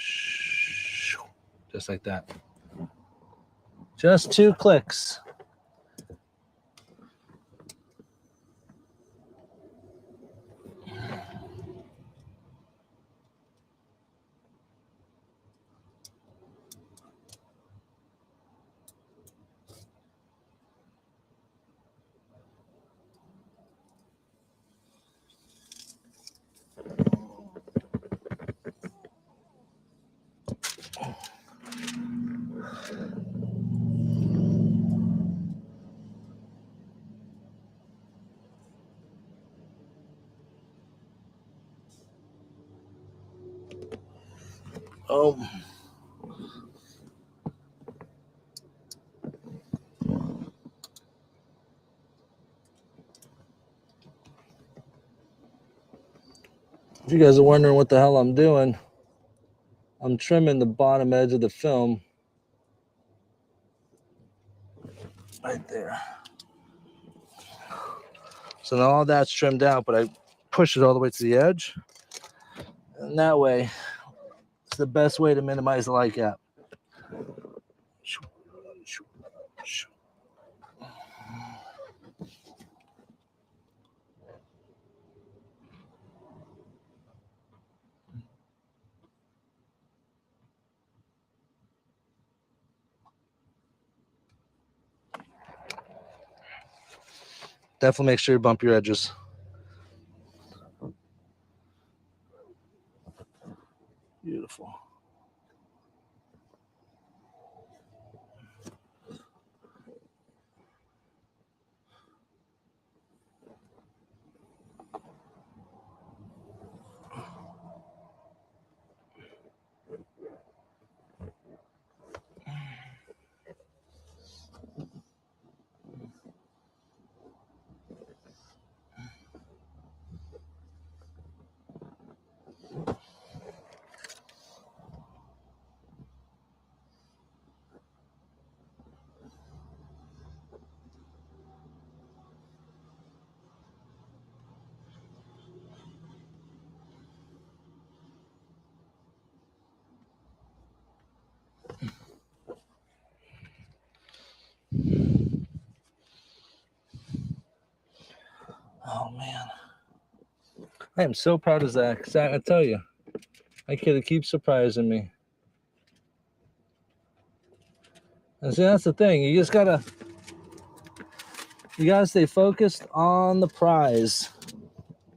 Just like that. Just 2 clicks. Oh. If you guys are wondering what the hell I'm doing, I'm trimming the bottom edge of the film right there. So now all that's trimmed out, but I push it all the way to the edge. And that way, it's the best way to minimize the light gap. Definitely make sure you bump your edges. Beautiful. I am so proud of Zach. Zach, I tell you, that kid keeps surprising me. And see, that's the thing. You gotta stay focused on the prize.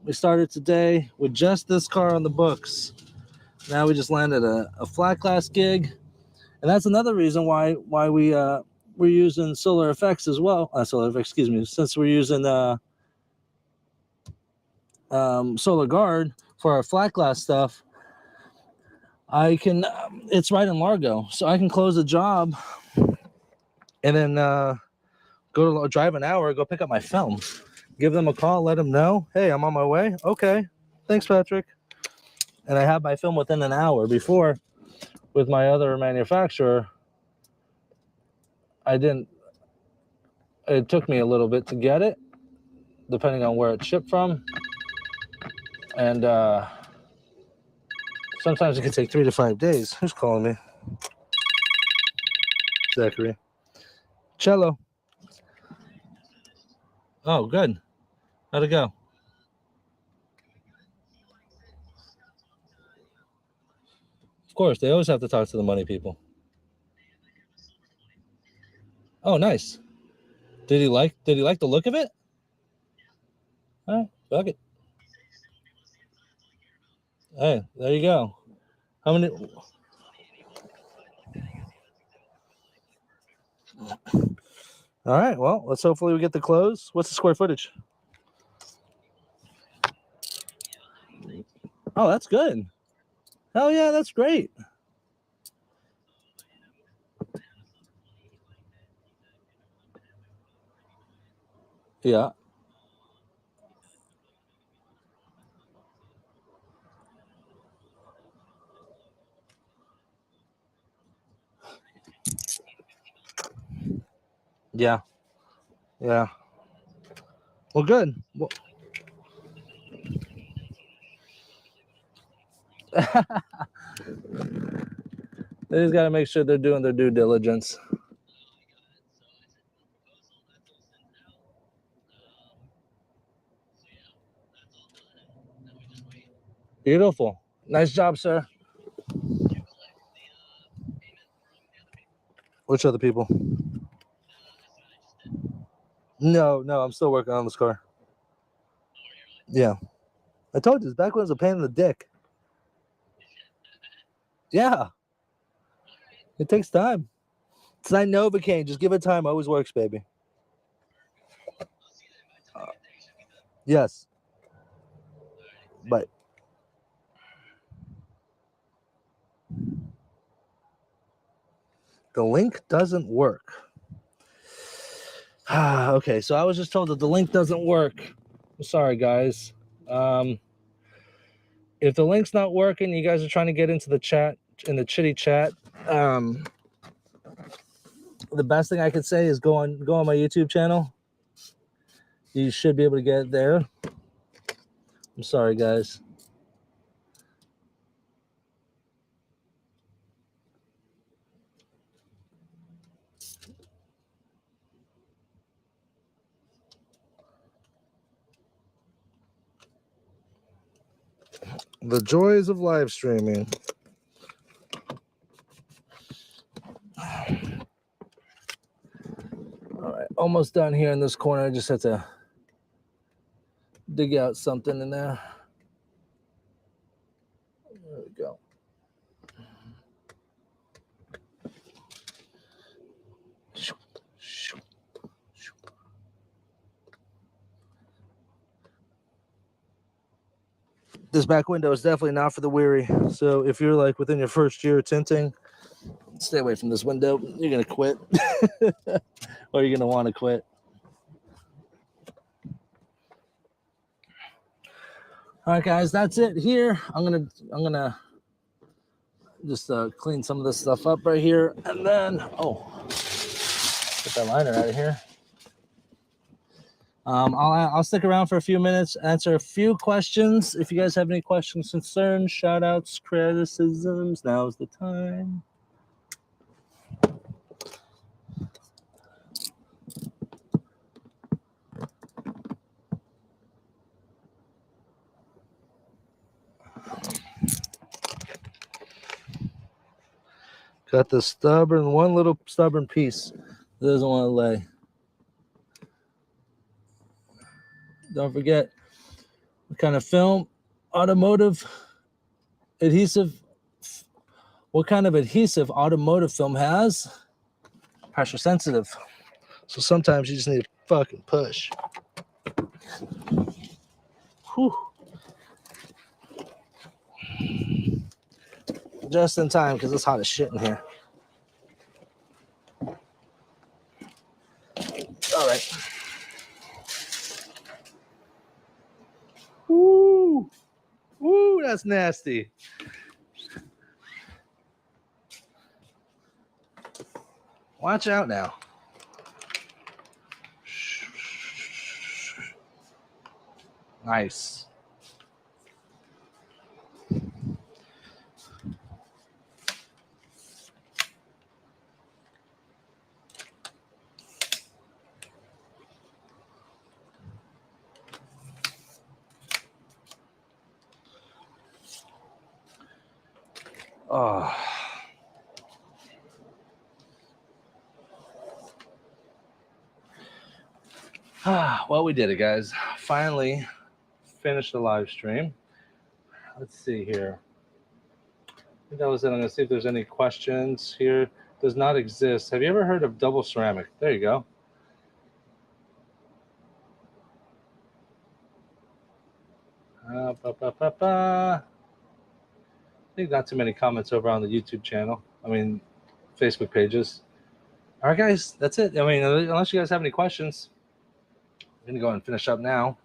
We started today with just this car on the books. Now we just landed a flat glass gig, and that's another reason why we're using Solar Effects as well. Solar Effects, excuse me. Since we're using Solar Guard for our flat glass stuff, I can. It's right in Largo, so I can close the job and then go to drive an hour, go pick up my film, give them a call, let them know, hey, I'm on my way. Okay, thanks, Patrick. And I have my film within an hour. Before, with my other manufacturer, I didn't. It took me a little bit to get it, depending on where it's shipped from, and sometimes it can take 3 to 5 days. Who's calling me? Zachary. Cello. Oh, good. How'd it go? Of course, they always have to talk to the money people. Oh, nice. Did he like the look of it? All right, fuck it. Hey, there you go. How many? All right. Well, let's hopefully we get the close. What's the square footage? Oh, that's good. Hell yeah, that's great. Yeah. Yeah. Yeah. Well, good. Well, they just got to make sure they're doing their due diligence. Beautiful. Nice job, sir. Which other people? No, I'm still working on this car. Yeah. I told you, this back one's a pain in the dick. Yeah. It takes time. It's not Novocaine. Just give it time. Always works, baby. Yes. But the link doesn't work. Okay, so I was just told that the link doesn't work. I'm sorry, guys. If the link's not working, you guys are trying to get into the chat, in the chitty chat. The best thing I could say is go on my YouTube channel. You should be able to get it there. I'm sorry, guys. The joys of live streaming. All right, almost done here in this corner. I just had to dig out something in there. There we go. This back window is definitely not for the weary. So if you're like within your first year of tinting, stay away from this window. You're gonna quit, or you're gonna want to quit. All right, guys, that's it here. I'm gonna just clean some of this stuff up right here, and then get that liner out of here. I'll stick around for a few minutes, answer a few questions. If you guys have any questions, concerns, shout outs, criticisms, now's the time. got this one little stubborn piece that doesn't want to lay. Don't forget what kind of film, automotive adhesive. What kind of adhesive automotive film has? Pressure sensitive. So sometimes you just need to fucking push. Whew. Just in time because it's hot as shit in here. All right. Woo! Woo, that's nasty. Watch out now. Nice. Oh. Well, we did it, guys. Finally finished the live stream. Let's see here. I think that was it. I'm going to see if there's any questions here. Does not exist. Have you ever heard of double ceramic? There you go. I think not too many comments over on the YouTube channel. I mean, Facebook pages. All right, guys, that's it. I mean, unless you guys have any questions, I'm going to go and finish up now.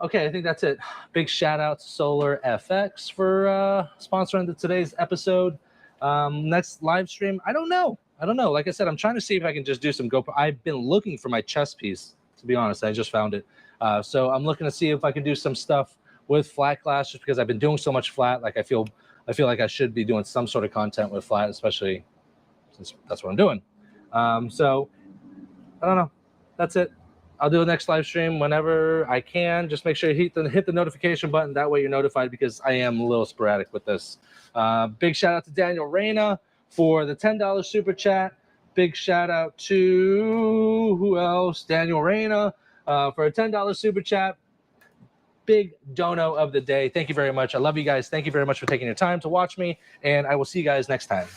Okay, I think that's it. Big shout out to Solar FX for sponsoring today's episode. Next live stream, I don't know. Like I said, I'm trying to see if I can just do some GoPro. I've been looking for my chest piece, to be honest. I just found it. So I'm looking to see if I can do some stuff with flat glass, just because I've been doing so much flat. Like I feel like I should be doing some sort of content with flat, especially since that's what I'm doing. So I don't know. That's it. I'll do the next live stream whenever I can. Just make sure you hit the notification button. That way you're notified, because I am a little sporadic with this. Big shout out to Daniel Reyna for the $10 super chat. Big shout out to who else? Daniel Reyna for a $10 super chat. Big dono of the day. Thank you very much. I love you guys. Thank you very much for taking your time to watch me, and I will see you guys next time.